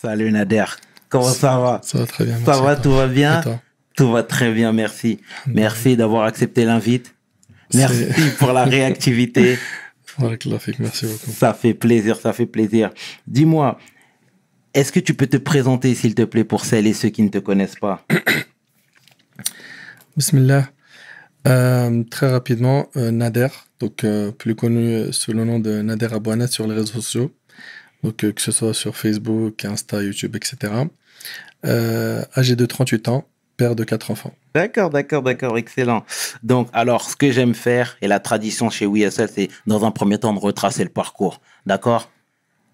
Salut Nader. Comment ça va? Ça va très bien. Ça va, tout va bien? Et toi? Tout va très bien, merci. Merci d'avoir accepté l'invite. Merci pour la réactivité. Merci beaucoup. Ça fait plaisir, ça fait plaisir. Dis-moi, est-ce que tu peux te présenter, s'il te plaît, pour celles et ceux qui ne te connaissent pas? Bismillah. Très rapidement, Nader, donc plus connu sous le nom de Nader Abouanet sur les réseaux sociaux, donc que ce soit sur Facebook, Insta, YouTube, etc. Âgé de 38 ans, père de 4 enfants. D'accord, excellent. Donc, alors, ce que j'aime faire, et la tradition chez WeHustle, c'est dans un premier temps de retracer le parcours. D'accord?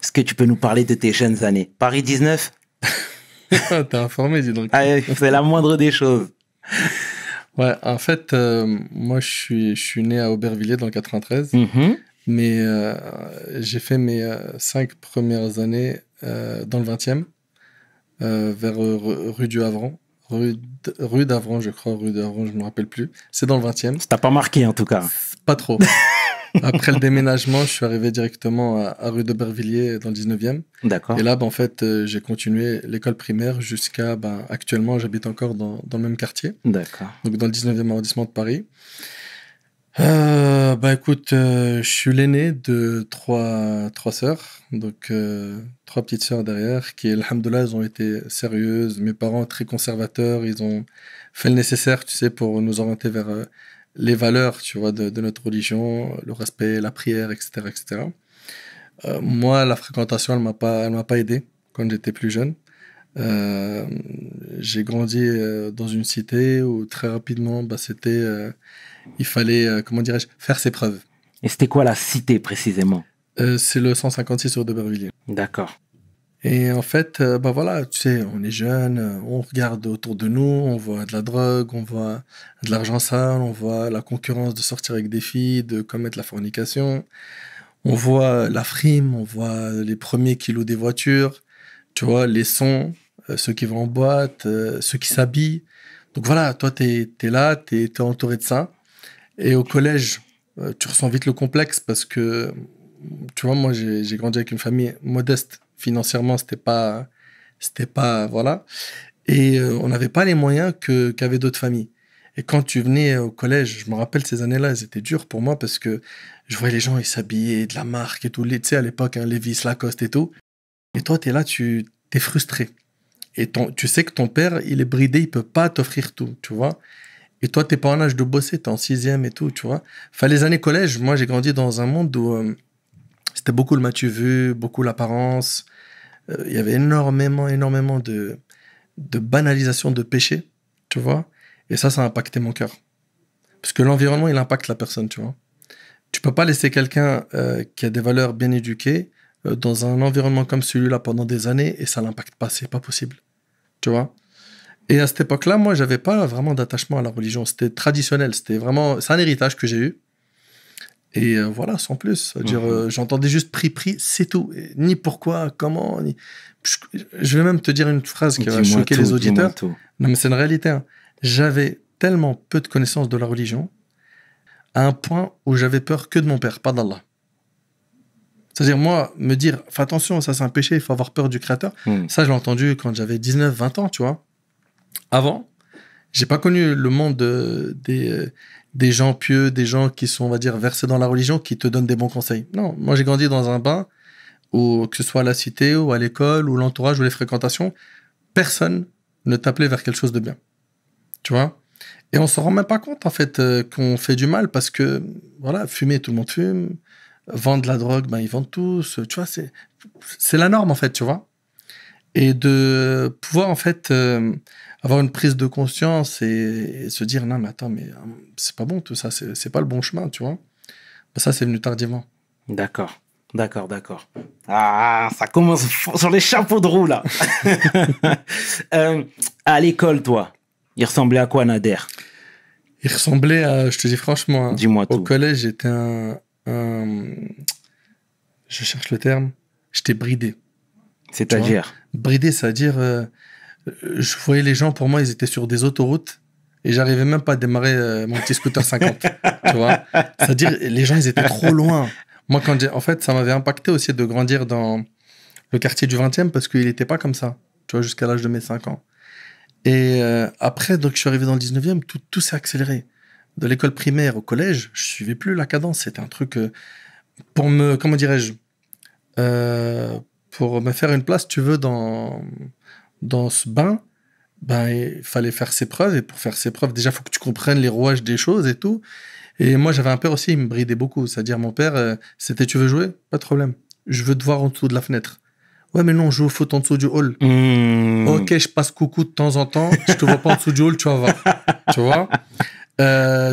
Est-ce que tu peux nous parler de tes jeunes années? Paris 19? T'es informé, dis donc. Ah, c'est la moindre des choses. Ouais, en fait, moi, je suis né à Aubervilliers dans le 93, mais j'ai fait mes 5 premières années dans le 20e, vers rue du Havran. Rue d'Avran, je crois, rue d'Avran, je ne me rappelle plus. C'est dans le 20e. Ça t'a pas marqué, en tout cas. Pas trop. Après le déménagement, je suis arrivé directement à rue d'Aubervilliers, dans le 19e. D'accord. Et là, en fait, j'ai continué l'école primaire jusqu'à... actuellement, j'habite encore dans le même quartier. D'accord. Donc, dans le 19e arrondissement de Paris. Écoute, je suis l'aîné de trois sœurs. Donc, 3 petites sœurs derrière qui, alhamdoulilah, elles ont été sérieuses. Mes parents, très conservateurs, ils ont fait le nécessaire, tu sais, pour nous orienter vers les valeurs, tu vois, de notre religion, le respect, la prière, etc., etc. Moi, la fréquentation, elle m'a pas aidé quand j'étais plus jeune. J'ai grandi dans une cité où très rapidement, il fallait, comment dirais-je, faire ses preuves. Et c'était quoi la cité précisément? C'est le 156 rue d'Aubervilliers. D'accord. Et en fait, voilà, tu sais, on est jeune, on regarde autour de nous, on voit de la drogue, on voit de l'argent sale, on voit la concurrence de sortir avec des filles, de commettre la fornication, on voit la frime, on voit les premiers kilos des voitures, tu vois, les sons, ceux qui vont en boîte, ceux qui s'habillent. Donc voilà, toi, t'es là, t'es entouré de ça. Et au collège, tu ressens vite le complexe parce que, tu vois, moi, j'ai grandi avec une famille modeste. Financièrement, c'était pas, voilà. Et on n'avait pas les moyens qu'avaient d'autres familles. Et quand tu venais au collège, je me rappelle ces années-là, elles étaient dures pour moi parce que je voyais les gens, ils s'habillaient de la marque et tout. Tu sais, à l'époque, Levi's, Lacoste et tout. Et toi, t'es là, t'es frustré. Et tu sais que ton père, il est bridé, il peut pas t'offrir tout, tu vois. Et toi, t'es pas en âge de bosser, t'es en 6e et tout, tu vois. Enfin, les années collège, moi, j'ai grandi dans un monde où c'était beaucoup le m'as-tu vu, beaucoup l'apparence. Il y avait énormément de banalisation de péché, tu vois. Et ça a impacté mon cœur. Parce que l'environnement, il impacte la personne, tu vois. Tu peux pas laisser quelqu'un qui a des valeurs bien éduquées dans un environnement comme celui-là pendant des années et ça l'impacte pas, c'est pas possible, tu vois. Et à cette époque-là, moi, j'avais pas vraiment d'attachement à la religion. C'était traditionnel. C'est un héritage que j'ai eu. Et voilà, sans plus. C'est-à-dire, j'entendais juste pri, c'est tout. Et ni pourquoi, comment. Je vais même te dire une phrase qui va choquer les auditeurs. Non, mais c'est une réalité. Hein. J'avais tellement peu de connaissances de la religion à un point où j'avais peur que de mon père, pas d'Allah. C'est-à-dire, moi, me dire, fais attention, ça c'est un péché, il faut avoir peur du Créateur. Ça, je l'ai entendu quand j'avais 19, 20 ans, tu vois. Avant, j'ai pas connu le monde des gens pieux, des gens qui sont, on va dire, versés dans la religion, qui te donnent des bons conseils. Non, moi j'ai grandi dans un bain où, que ce soit à la cité ou à l'école ou l'entourage ou les fréquentations, personne ne t'appelait vers quelque chose de bien. Tu vois? Et on s'en rend même pas compte, en fait, qu'on fait du mal parce que, voilà, fumer, tout le monde fume. Vendre de la drogue, ils vendent tous. Tu vois, c'est la norme, en fait, tu vois? Et de pouvoir, en fait, avoir une prise de conscience et se dire, non, mais attends, mais c'est pas bon tout ça, c'est pas le bon chemin, tu vois. Ça, c'est venu tardivement. D'accord. Ah, ça commence sur les chapeaux de roue, là. À l'école, toi, il ressemblait à quoi, Nader? Il ressemblait à, je te dis franchement, dis-moi tout. Au collège, j'étais je cherche le terme, j'étais bridé. C'est-à-dire? Bridé, c'est-à-dire, je voyais les gens, pour moi, ils étaient sur des autoroutes et j'arrivais même pas à démarrer mon petit scooter 50. Tu vois? C'est-à-dire, les gens, ils étaient trop loin. Moi, en fait, ça m'avait impacté aussi de grandir dans le quartier du 20e, parce qu'il n'était pas comme ça, tu vois, jusqu'à l'âge de mes 5 ans. Et après, donc, je suis arrivé dans le 19e, tout s'est accéléré. De l'école primaire au collège, je suivais plus la cadence. C'était un truc pour me, comment dirais-je, pour me faire une place, tu veux, dans ce bain, ben, il fallait faire ses preuves. Et pour faire ses preuves, déjà, il faut que tu comprennes les rouages des choses et tout. Et moi, j'avais un père aussi, il me bridait beaucoup. C'est-à-dire, mon père, c'était, tu veux jouer? Pas de problème. Je veux te voir en dessous de la fenêtre. Ouais, mais non, je joue au foot en dessous du hall. Ok, je passe coucou de temps en temps. Je te vois pas en dessous du hall, tu vas voir. Tu vois?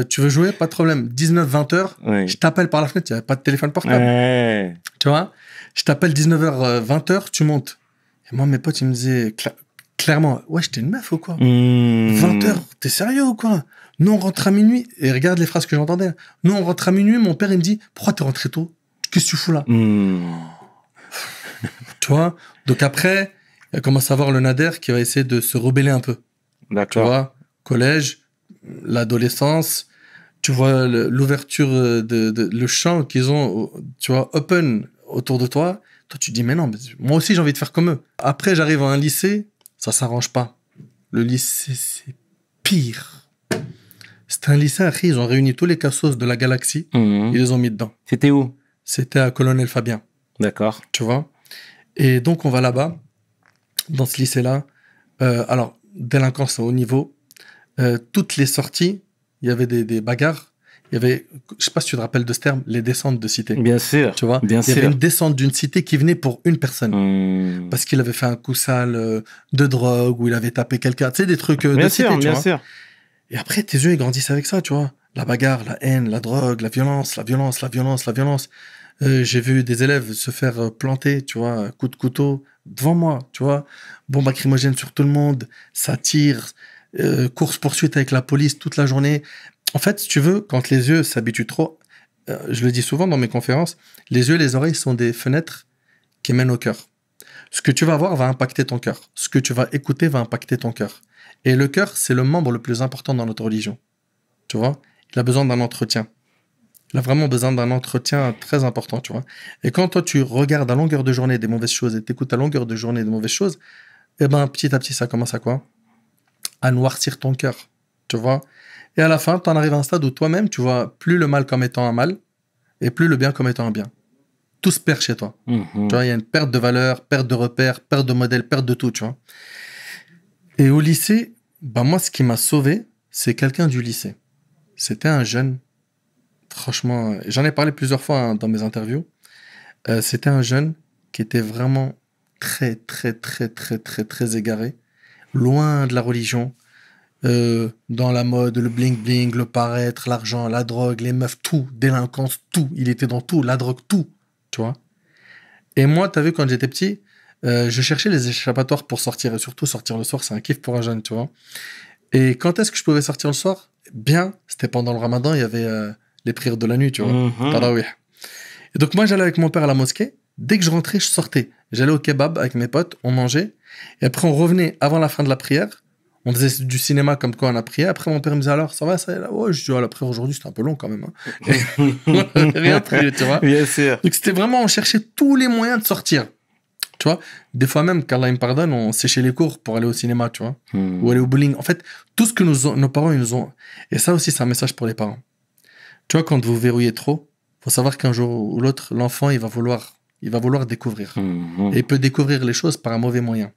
Tu veux jouer? Pas de problème. 19-20 heures, Oui. je t'appelle par la fenêtre. Il n'y a pas de téléphone portable. Ouais. Tu vois? Je t'appelle 19h, 20h, tu montes. Et moi, mes potes, ils me disaient clairement, ouais, j'étais une meuf ou quoi? 20h, t'es sérieux ou quoi? Nous, on rentre à minuit. Et regarde les phrases que j'entendais. Nous, on rentre à minuit. Mon père, il me dit, pourquoi t'es rentré tôt? Qu'est-ce que tu fous là? Tu vois? Donc après, il commence à voir le Nader qui va essayer de se rebeller un peu. Tu D'accord. vois? Collège, l'adolescence, tu vois l'ouverture le champ qu'ils ont, tu vois, open autour de toi. Toi, tu te dis, mais non, mais moi aussi, j'ai envie de faire comme eux. Après, j'arrive à un lycée, ça s'arrange pas. Le lycée, c'est pire. C'était un lycée, après, ils ont réuni tous les cassos de la galaxie, ils les ont mis dedans. C'était où? C'était à Colonel Fabien. D'accord. Tu vois? Et donc, on va là-bas, dans ce lycée-là. Alors, délinquance à haut niveau. Toutes les sorties, il y avait des bagarres. Il y avait, je sais pas si tu te rappelles de ce terme, les descentes de cité. Bien sûr. Tu vois? Bien il y avait une descente d'une cité qui venait pour une personne. Parce qu'il avait fait un coup sale de drogue ou il avait tapé quelqu'un. Tu sais, des trucs de Bien cité, sûr, tu bien vois. sûr. Et après, tes yeux, ils grandissent avec ça, tu vois. La bagarre, la haine, la drogue, la violence, la violence, la violence, la violence. J'ai vu des élèves se faire planter, tu vois, coup de couteau devant moi, tu vois. Bombe lacrymogène sur tout le monde, ça tire, course-poursuite avec la police toute la journée. En fait, si tu veux, quand les yeux s'habituent trop, je le dis souvent dans mes conférences, les yeux et les oreilles sont des fenêtres qui mènent au cœur. Ce que tu vas voir va impacter ton cœur. Ce que tu vas écouter va impacter ton cœur. Et le cœur, c'est le membre le plus important dans notre religion. Tu vois? Il a besoin d'un entretien. Il a vraiment besoin d'un entretien très important, tu vois. Et quand toi, tu regardes à longueur de journée des mauvaises choses et t'écoutes à longueur de journée des mauvaises choses, eh ben, petit à petit, ça commence à quoi? À noircir ton cœur, tu vois. Et à la fin, tu en arrives à un stade où toi-même, tu vois plus le mal comme étant un mal et plus le bien comme étant un bien. Tout se perd chez toi. Tu vois, il y a une perte de valeur, perte de repères, perte de modèle, perte de tout, tu vois. Et au lycée, bah moi, ce qui m'a sauvé, c'est quelqu'un du lycée. C'était un jeune, franchement, j'en ai parlé plusieurs fois hein, dans mes interviews. C'était un jeune qui était vraiment très, très, très, très, très, très égaré, loin de la religion, dans la mode, le bling-bling, le paraître, l'argent, la drogue, les meufs, tout, délinquance, tout. Il était dans tout, la drogue, tout, tu vois. Et moi, t'as vu, quand j'étais petit, je cherchais les échappatoires pour sortir, et surtout sortir le soir, c'est un kiff pour un jeune, tu vois. Et quand est-ce que je pouvais sortir le soir? Bien, c'était pendant le ramadan, il y avait les prières de la nuit, tu vois. Tarawih. Et donc moi, j'allais avec mon père à la mosquée. Dès que je rentrais, je sortais. J'allais au kebab avec mes potes, on mangeait. Et après, on revenait avant la fin de la prière. On faisait du cinéma comme quoi on a prié. Après, mon père me disait alors, ça va, ça est là? Ouais, je dis, oh, la prière aujourd'hui, c'était un peu long quand même. Hein. Rien pris, tu vois. Bien sûr. Donc c'était vraiment, on cherchait tous les moyens de sortir. Tu vois, des fois même, qu'Allah me pardonne, on séchait les cours pour aller au cinéma, tu vois, ou aller au bowling. En fait, tout ce que nos parents, ils nous ont. Et ça aussi, c'est un message pour les parents. Tu vois, quand vous verrouillez trop, faut savoir qu'un jour ou l'autre, l'enfant, il va vouloir découvrir. Et il peut découvrir les choses par un mauvais moyen.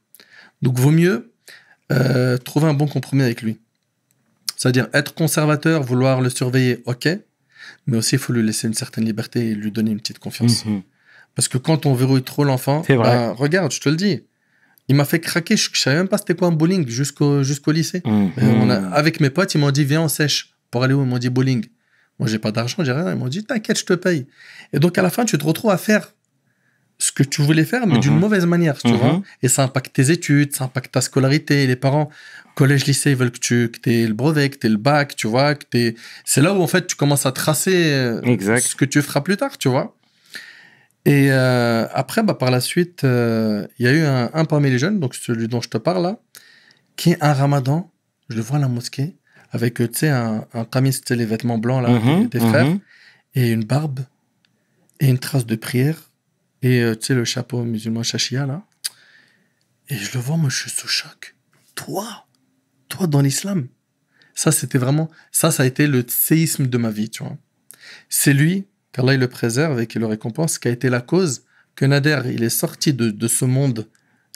Donc, vaut mieux trouver un bon compromis avec lui. C'est-à-dire être conservateur, vouloir le surveiller, ok, mais aussi il faut lui laisser une certaine liberté et lui donner une petite confiance. Parce que quand on verrouille trop l'enfant, bah, regarde, je te le dis, il m'a fait craquer, je savais même pas c'était quoi un bowling jusqu'au lycée. Avec mes potes, ils m'ont dit viens on sèche. Pour aller où? Ils m'ont dit bowling. Moi j'ai pas d'argent, j'ai rien. Ils m'ont dit t'inquiète, je te paye. Et donc à la fin, tu te retrouves à faire ce que tu voulais faire, mais d'une mauvaise manière, tu vois. Et ça impacte tes études, ça impacte ta scolarité. Les parents, collège, lycée, ils veulent que tu aies le brevet, que tu aies le bac, tu vois. C'est là où en fait tu commences à tracer ce que tu feras plus tard, tu vois. Et après, bah, par la suite, il y a eu un parmi les jeunes, donc celui dont je te parle là, qui un ramadan, je le vois à la mosquée, avec, tu sais, un qamis, tu sais, les vêtements blancs là, des frères, et une barbe, et une trace de prière. Et tu sais, le chapeau musulman Shashia, là. Et je le vois, moi, je suis sous choc. Toi dans l'islam. Ça, c'était vraiment... Ça a été le séisme de ma vie, tu vois. C'est lui, qu'Allah il le préserve et qu'il le récompense, qui a été la cause que Nader, il est sorti de ce monde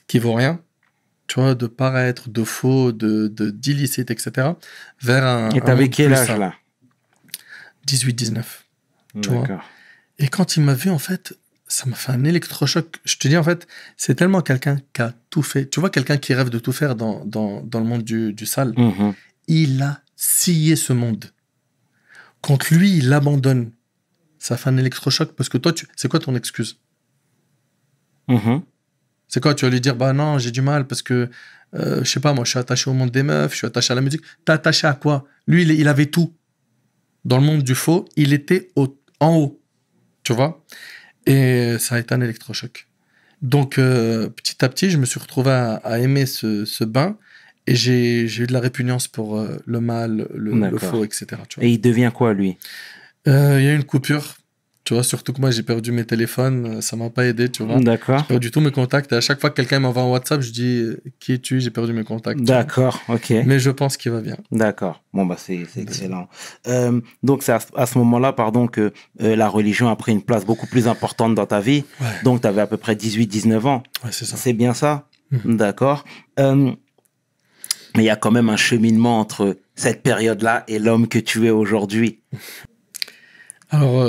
qui vaut rien, tu vois, de paraître, de faux, d'illicite, etc., vers Et un t'avais monde quel plus âge sain. là? 18-19, tu vois. D'accord. Et quand il m'a vu, en fait, ça m'a fait un électrochoc. Je te dis, en fait, c'est tellement quelqu'un qui a tout fait. Tu vois, quelqu'un qui rêve de tout faire dans le monde du sale. Mhm. Il a scié ce monde. Quand lui, il abandonne, ça fait un électrochoc parce que toi, c'est quoi ton excuse? Mhm. C'est quoi? Tu vas lui dire, bah non, j'ai du mal parce que, je sais pas, moi, je suis attaché au monde des meufs, je suis attaché à la musique. T'es attaché à quoi? Lui, il avait tout. Dans le monde du faux, il était en haut. Tu vois? Et ça a été un électrochoc. Donc, petit à petit, je me suis retrouvé à aimer ce bain et j'ai eu de la répugnance pour le mal, le D'accord. faux, etc. Tu vois? Et il devient quoi, lui? Il y a eu une coupure. Tu vois, surtout que moi, j'ai perdu mes téléphones. Ça m'a pas aidé, tu vois. J'ai D'accord. perdu tous mes contacts. Et à chaque fois que quelqu'un m'envoie un WhatsApp, je dis qui es-tu? J'ai perdu mes contacts. Tu vois. D'accord, ok. Mais je pense qu'il va bien. D'accord. Bon, bah, c'est excellent. Donc, c'est à ce moment-là, pardon, que la religion a pris une place beaucoup plus importante dans ta vie. Ouais. Donc, tu avais à peu près 18-19 ans. Ouais, c'est ça. C'est bien ça? Mhm. D'accord. Mais il y a quand même un cheminement entre cette période-là et l'homme que tu es aujourd'hui. Alors,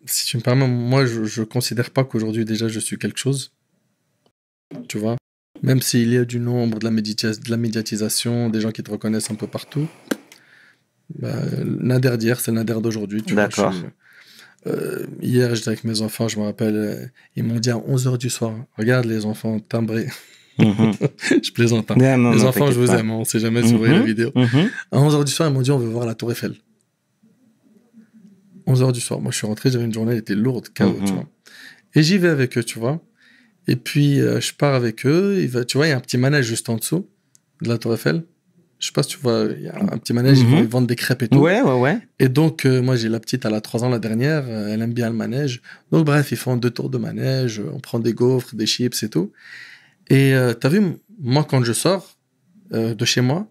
si tu me permets, moi, je considère pas qu'aujourd'hui, déjà, je suis quelque chose. Tu vois? Même s'il y a du nombre, de la médiatisation, des gens qui te reconnaissent un peu partout. Bah, Nader d'hier, c'est le Nader d'aujourd'hui. Tu vois, D'accord. hier, j'étais avec mes enfants, je me rappelle, ils m'ont dit à 11h du soir, regarde les enfants timbrés. Mhm. Je plaisante. Hein. Non, Les non, enfants, je t'inquiète vous pas. aime, on sait jamais si vous voyez la Mhm. vidéo. Mhm. À 11h du soir, ils m'ont dit on veut voir la Tour Eiffel. 11h du soir. Moi, je suis rentré, j'avais une journée, elle était lourde, chaos, tu Mhm. vois. Et j'y vais avec eux, tu vois. Et puis, je pars avec eux. Tu vois, il y a un petit manège juste en dessous de la Tour Eiffel. Je sais pas si tu vois, il y a un petit manège, Mhm. ils vendent des crêpes et tout. Ouais, ouais, ouais. Et donc, moi, j'ai la petite, elle a 3 ans la dernière, elle aime bien le manège. Donc, bref, ils font 2 tours de manège, on prend des gaufres, des chips et tout. Et t'as vu, moi, quand je sors de chez moi,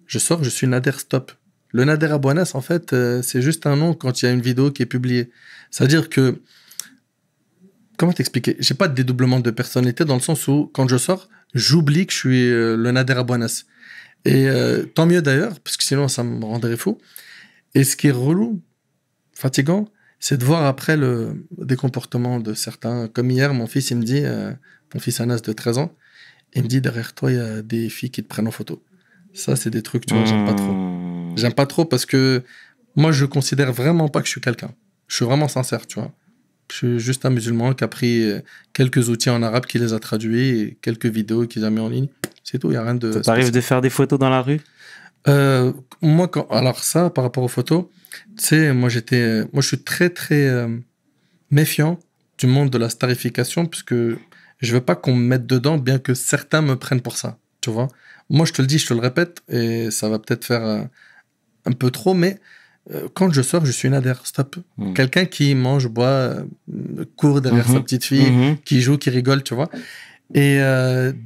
je suis Nader Stop. Le Nader Abouanas, en fait, c'est juste un nom quand il y a une vidéo qui est publiée. C'est-à-dire que, comment t'expliquer? J'ai pas de dédoublement de personnalité dans le sens où, quand je sors, j'oublie que je suis le Nader Abouanas. Et tant mieux d'ailleurs, parce que sinon, ça me rendrait fou. Et ce qui est relou, fatigant, c'est de voir après des comportements de certains. Comme hier, mon fils, il me dit, mon fils Anas de 13 ans, il me dit, derrière toi, il y a des filles qui te prennent en photo. Ça, c'est des trucs, tu vois, j'aime pas trop. Mhm. J'aime pas trop parce que moi, je considère vraiment pas que je suis quelqu'un. Je suis vraiment sincère, tu vois. Je suis juste un musulman qui a pris quelques outils en arabe, qui les a traduits, et quelques vidéos qu'il a mis en ligne. C'est tout, il n'y a rien de Ça t'arrive spécial. de faire des photos dans la rue? Moi, alors ça, par rapport aux photos, tu sais, moi, je suis très, très méfiant du monde de la starification, puisque je veux pas qu'on me mette dedans, bien que certains me prennent pour ça, tu vois. Moi, je te le dis, je te le répète, et ça va peut-être faire un peu trop, mais quand je sors, je suis Nader, stop. Mhm. Quelqu'un qui mange, boit, court derrière sa Mhm. petite fille, Mhm. qui joue, qui rigole, tu vois. Et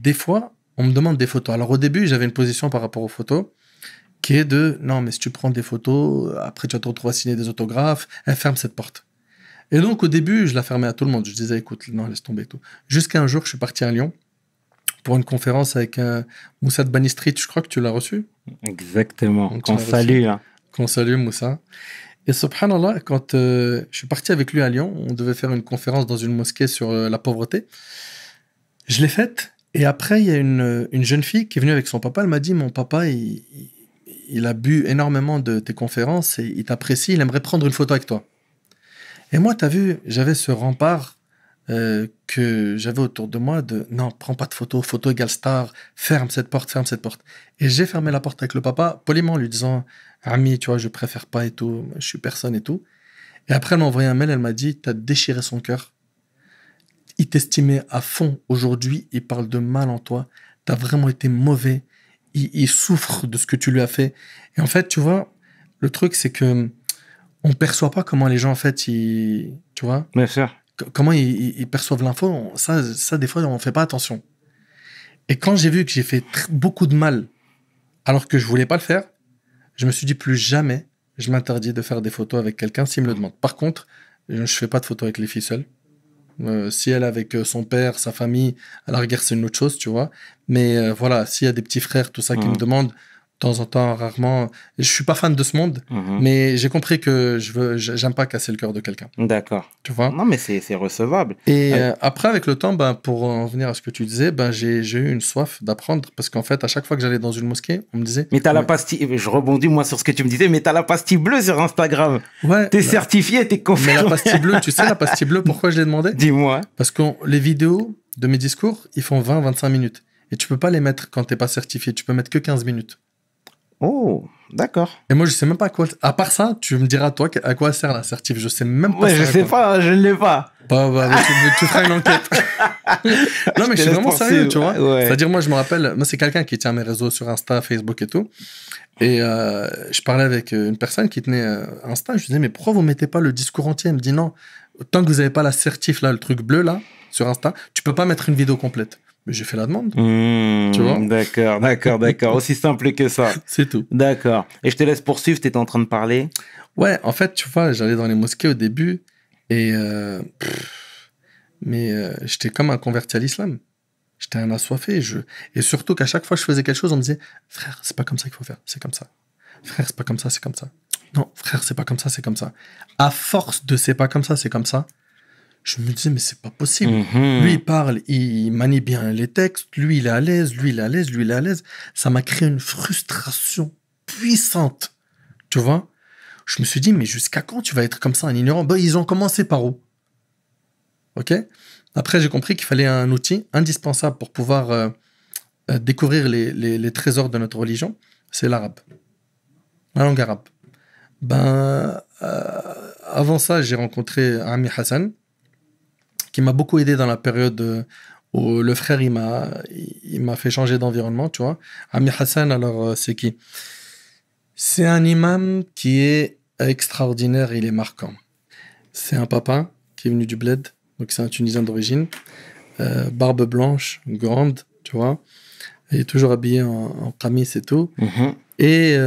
des fois, on me demande des photos. Alors au début, j'avais une position par rapport aux photos qui est de non, mais si tu prends des photos, après tu vas te retrouver à signer des autographes, ferme cette porte. Et donc au début, je la fermais à tout le monde. Je disais écoute, non, laisse tomber et tout. Jusqu'à un jour, je suis parti à Lyon pour une conférence avec Moussa de Bani Street. Je crois que tu l'as reçu. Exactement. Donc, Qu'on tu l'as salue. Hein. Qu'on salue Moussa. Et subhanallah, quand je suis parti avec lui à Lyon, on devait faire une conférence dans une mosquée sur la pauvreté. Je l'ai faite. Et après, il y a une jeune fille qui est venue avec son papa. Elle m'a dit, mon papa, il a bu énormément de tes conférences et il t'apprécie, il aimerait prendre une photo avec toi. Et moi, tu as vu, j'avais ce rempart que j'avais autour de moi de non, prends pas de photo, photo égale star, ferme cette porte, ferme cette porte. Et j'ai fermé la porte avec le papa, poliment, en lui disant, Ami, tu vois, je préfère pas et tout, je suis personne et tout. Et après, elle m'a envoyé un mail, elle m'a dit, t'as déchiré son cœur. Il t'estimait à fond. Aujourd'hui, il parle de mal en toi. T'as vraiment été mauvais. Il souffre de ce que tu lui as fait. Et en fait, tu vois, le truc, c'est que on perçoit pas comment les gens, en fait, tu vois, Bien sûr. comment ils perçoivent l'info, ça, des fois, on fait pas attention. Et quand j'ai vu que j'ai fait beaucoup de mal, alors que je voulais pas le faire, je me suis dit plus jamais, je m'interdis de faire des photos avec quelqu'un s'il me le demande. Par contre, je fais pas de photos avec les filles seules. Si elle est avec son père, sa famille, à la rigueur, c'est une autre chose, tu vois. Mais voilà, s'il y a des petits frères, tout ça, qui me demandent, de temps en temps, rarement. Je suis pas fan de ce monde, mais j'ai compris que j'aime pas casser le cœur de quelqu'un. D'accord. Tu vois? Non, mais c'est recevable. Et après, avec le temps, pour en venir à ce que tu disais, j'ai eu une soif d'apprendre parce qu'en fait, à chaque fois que j'allais dans une mosquée, on me disait. Mais t'as la pastille. Je rebondis moi sur ce que tu me disais, mais t'as la pastille bleue sur Instagram. Ouais. T'es certifié, t'es confirmé. Mais la pastille bleue, tu sais, la pastille bleue, pourquoi je l'ai demandé? Dis-moi. Parce que les vidéos de mes discours, ils font 20-25 minutes. Et tu peux pas les mettre quand t'es pas certifié. Tu peux mettre que 15 minutes. Oh, d'accord. Et moi, je sais même pas à quoi. À part ça, tu me diras, toi, à quoi sert la certif. Je sais même pas. Ouais, je sais pas, je ne l'ai pas. Tu feras une enquête. Non, mais je suis vraiment sérieux, tu vois. Ouais. C'est-à-dire, moi, je me rappelle, moi, c'est quelqu'un qui tient mes réseaux sur Insta, Facebook et tout. Et je parlais avec une personne qui tenait Insta. Je lui disais, mais pourquoi vous mettez pas le discours entier? Elle me dit, non, tant que vous avez pas la certif, là, le truc bleu, là, sur Insta, tu peux pas mettre une vidéo complète. Mais j'ai fait la demande. Tu vois? D'accord. Aussi simple que ça. C'est tout. D'accord. Et je te laisse poursuivre, tu étais en train de parler. Ouais, en fait, tu vois, j'allais dans les mosquées au début et j'étais comme un converti à l'islam. J'étais un assoiffé. Et surtout qu'à chaque fois que je faisais quelque chose, on me disait, frère, c'est pas comme ça qu'il faut faire, c'est comme ça. Frère, c'est pas comme ça, c'est comme ça. Non, frère, c'est pas comme ça, c'est comme ça. À force de c'est pas comme ça, c'est comme ça, je me disais, mais c'est pas possible. Lui, il parle, il manie bien les textes, lui, il est à l'aise, lui, il est à l'aise, lui, il est à l'aise. Ça m'a créé une frustration puissante. Tu vois? Je me suis dit, mais jusqu'à quand tu vas être comme ça, un ignorant? Ils ont commencé par où? Ok? Après, j'ai compris qu'il fallait un outil indispensable pour pouvoir découvrir les trésors de notre religion. C'est l'arabe. La langue arabe. Avant ça, j'ai rencontré Ami Hassan, qui m'a beaucoup aidé dans la période où le frère, il m'a fait changer d'environnement, tu vois. Ami Hassan, alors, c'est qui? C'est un imam qui est extraordinaire, il est marquant. C'est un papa qui est venu du bled, donc c'est un Tunisien d'origine, barbe blanche, grande, tu vois. Il est toujours habillé en qamis et tout. Et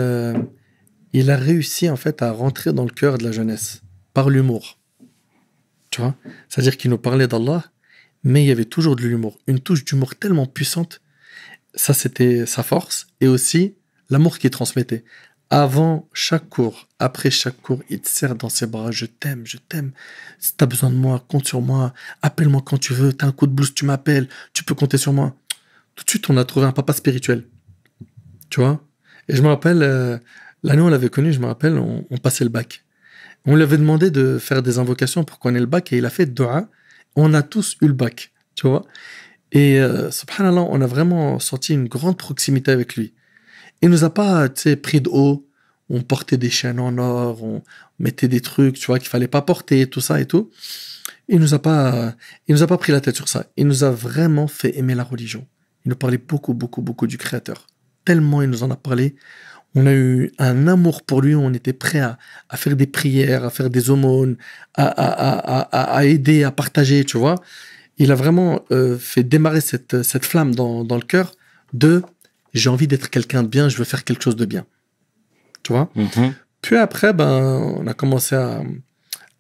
il a réussi en fait à rentrer dans le cœur de la jeunesse par l'humour. Tu vois? C'est-à-dire qu'il nous parlait d'Allah, mais il y avait toujours de l'humour. Une touche d'humour tellement puissante. Ça, c'était sa force. Et aussi, l'amour qu'il transmettait. Avant chaque cours, après chaque cours, il te serre dans ses bras. Je t'aime, je t'aime. Si t'as besoin de moi, compte sur moi. Appelle-moi quand tu veux. T'as un coup de blues, tu m'appelles. Tu peux compter sur moi. Tout de suite, on a trouvé un papa spirituel. Tu vois? Et je me rappelle, l'année où on l'avait connu, je me rappelle, on passait le bac. On lui avait demandé de faire des invocations pour qu'on ait le bac et il a fait dua. On a tous eu le bac, tu vois. Et subhanallah, on a vraiment senti une grande proximité avec lui. Il nous a pas, tu sais, pris de haut. On portait des chaînes en or, on mettait des trucs, tu vois, qu'il fallait pas porter, tout ça et tout. Il nous a pas pris la tête sur ça. Il nous a vraiment fait aimer la religion. Il nous parlait beaucoup, beaucoup, beaucoup du Créateur. Tellement il nous en a parlé. On a eu un amour pour lui, on était prêt à faire des prières, à faire des aumônes, à aider, à partager, tu vois. Il a vraiment fait démarrer cette flamme dans le cœur de j'ai envie d'être quelqu'un de bien, je veux faire quelque chose de bien. Tu vois. Puis après, on a commencé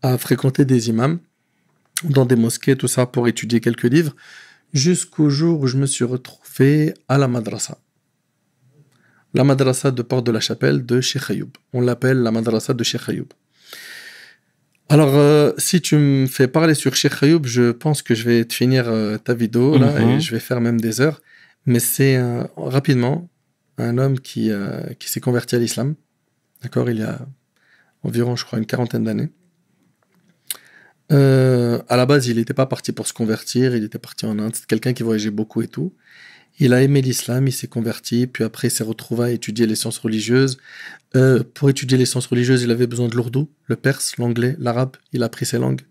à fréquenter des imams dans des mosquées, tout ça, pour étudier quelques livres, jusqu'au jour où je me suis retrouvé à la madrasa. La madrasa de Porte de la Chapelle de Cheikh Ayoub. On l'appelle la madrasa de Cheikh Ayoub. Alors, si tu me fais parler sur Cheikh Ayoub, je pense que je vais te finir ta vidéo là, et je vais faire même des heures. Mais c'est rapidement un homme qui s'est converti à l'islam. D'accord, il y a environ, je crois, une quarantaine d'années. À la base, il n'était pas parti pour se convertir, il était parti en Inde. C'est quelqu'un qui voyageait beaucoup et tout. Il a aimé l'islam, il s'est converti, puis après il s'est retrouvé à étudier les sciences religieuses. Pour étudier les sciences religieuses, il avait besoin de l'ourdou, le perse, l'anglais, l'arabe. Il a appris ces langues.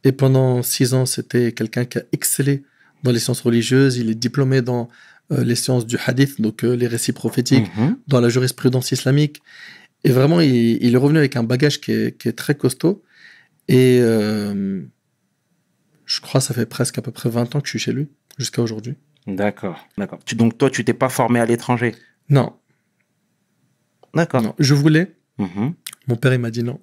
Et pendant 6 ans, c'était quelqu'un qui a excellé dans les sciences religieuses. Il est diplômé dans les sciences du hadith, donc les récits prophétiques, dans la jurisprudence islamique. Et vraiment, il est revenu avec un bagage qui est très costaud. Et Je crois que ça fait presque à peu près 20 ans que je suis chez lui, jusqu'à aujourd'hui. D'accord, d'accord. Donc toi, tu t'es pas formé à l'étranger? Non, D'accord. non. Je voulais. Mhm. Mon père, il m'a dit non.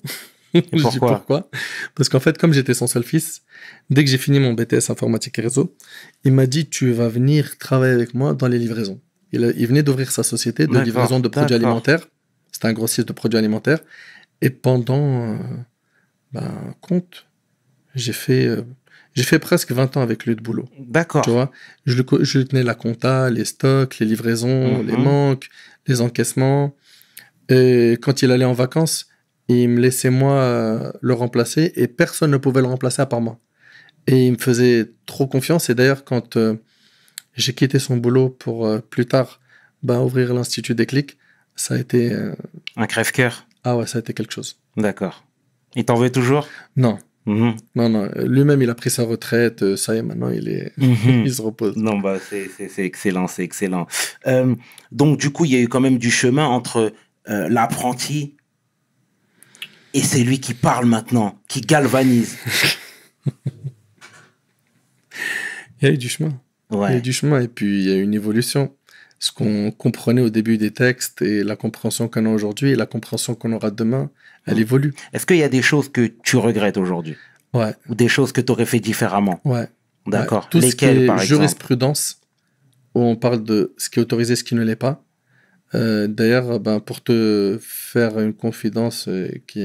Et Je dis pourquoi? pourquoi? Parce qu'en fait, comme j'étais son seul fils, dès que j'ai fini mon BTS informatique et réseau, il m'a dit tu vas venir travailler avec moi dans les livraisons. Il venait d'ouvrir sa société de D'accord, livraison de produits d'accord. alimentaires. C'était un grossiste de produits alimentaires. Et pendant, compte, j'ai fait, euh, j'ai fait presque 20 ans avec lui de boulot. Tu D'accord. vois, je lui tenais la compta, les stocks, les livraisons, les Mhm. manques, les encaissements. Et quand il allait en vacances, il me laissait moi le remplacer et personne ne pouvait le remplacer à part moi. Et il me faisait trop confiance. Et d'ailleurs, quand j'ai quitté son boulot pour plus tard ouvrir l'Institut Déclic, ça a été Un crève-cœur. ah ouais, ça a été quelque chose. D'accord. Il t'en veut toujours? Non, Mhm. non. Lui-même, il a pris sa retraite. Ça y est, maintenant, Mhm. il se repose. Non, bah, c'est excellent, c'est excellent. Donc, du coup, il y a eu quand même du chemin entre l'apprenti et c'est lui qui parle maintenant, qui galvanise. Il y a eu du chemin. Il y a eu Ouais. du chemin et puis il y a eu une évolution. Ce qu'on comprenait au début des textes et la compréhension qu'on a aujourd'hui et la compréhension qu'on aura demain, elle Mhm. évolue. Est-ce qu'il y a des choses que tu regrettes aujourd'hui Ouais, ou des choses que tu aurais fait différemment? ouais. D'accord. Tout ce qui Lesquelles, est par exemple? jurisprudence, où on parle de ce qui est autorisé, ce qui ne l'est pas. D'ailleurs, pour te faire une confidence qui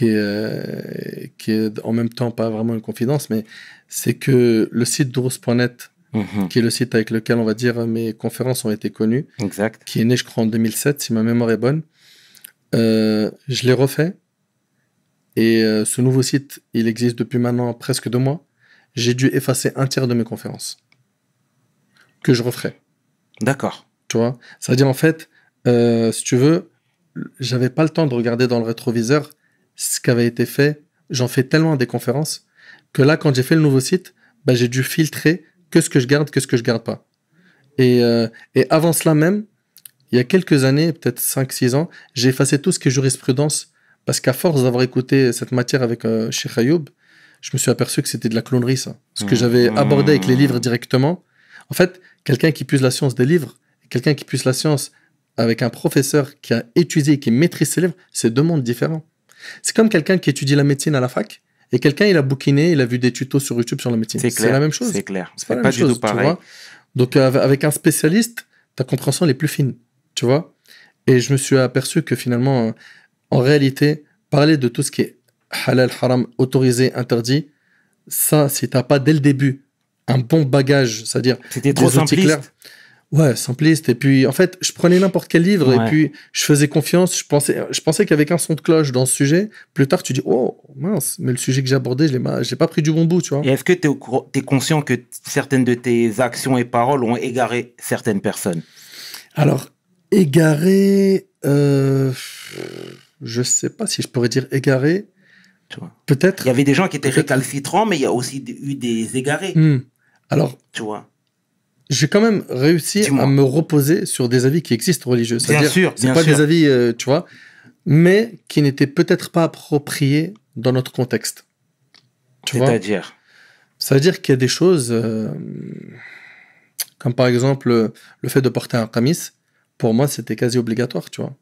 est en même temps pas vraiment une confidence, mais c'est que le site Durus.net, Mhm. qui est le site avec lequel on va dire mes conférences ont été connues, Exact. qui est né, je crois, en 2007, si ma mémoire est bonne, je l'ai refait. Et ce nouveau site, il existe depuis maintenant presque 2 mois. J'ai dû effacer un tiers de mes conférences que je referai. D'accord. Tu vois, c'est-à-dire en fait, si tu veux, j'avais pas le temps de regarder dans le rétroviseur ce qui avait été fait. J'en fais tellement des conférences que là, quand j'ai fait le nouveau site, j'ai dû filtrer que ce que je garde, que ce que je garde pas. Et avant cela même, il y a quelques années, peut-être 5 6 ans, j'ai effacé tout ce qui est jurisprudence parce qu'à force d'avoir écouté cette matière avec Cheikh Ayoub, je me suis aperçu que c'était de la clonerie, ça. Ce que j'avais abordé avec les livres directement. En fait, quelqu'un qui puise la science des livres, quelqu'un qui puise la science avec un professeur qui a étudié, qui maîtrise ses livres, c'est 2 mondes différents. C'est comme quelqu'un qui étudie la médecine à la fac et quelqu'un, il a bouquiné, il a vu des tutos sur YouTube sur la médecine. C'est C'est clair. la même chose. C'est clair. C'est pas la pas même du tout chose, tu pareil. vois. Donc, avec un spécialiste, ta compréhension elle est plus fine, tu vois. Et je me suis aperçu que finalement, en réalité, parler de tout ce qui est halal, haram, autorisé, interdit, ça, si t'as pas dès le début un bon bagage, c'est-à-dire C'était trop des outils clairs. simpliste. Ouais, simpliste. Et puis, en fait, je prenais n'importe quel livre et Ouais. puis je faisais confiance. Je pensais qu'avec un son de cloche dans ce sujet, plus tard, tu dis, oh, mince, mais le sujet que j'ai abordé, je l'ai pas pris du bon bout, tu vois. Et est-ce que tu es conscient que certaines de tes actions et paroles ont égaré certaines personnes? Alors, égaré, je sais pas si je pourrais dire égaré. Tu vois. Peut-être. Il y avait des gens qui étaient Peut-être. récalcitrants, mais il y a aussi eu des égarés. Alors, Tu vois. j'ai quand même réussi Dis-moi. à me reposer sur des avis qui existent religieux. Bien C'est-à-dire, sûr, c'est bien pas sûr. des avis, tu vois, mais qui n'étaient peut-être pas appropriés dans notre contexte. Tu vois. C'est-à-dire. Ça veut dire qu'il y a des choses, comme par exemple le fait de porter un qamis. Pour moi, c'était quasi obligatoire, tu vois.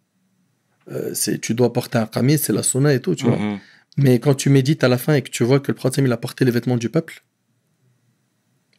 Tu dois porter un qamis, c'est la sunna et tout, tu vois. Mhm. Mais quand tu médites à la fin et que tu vois que le prophète il a porté les vêtements du peuple,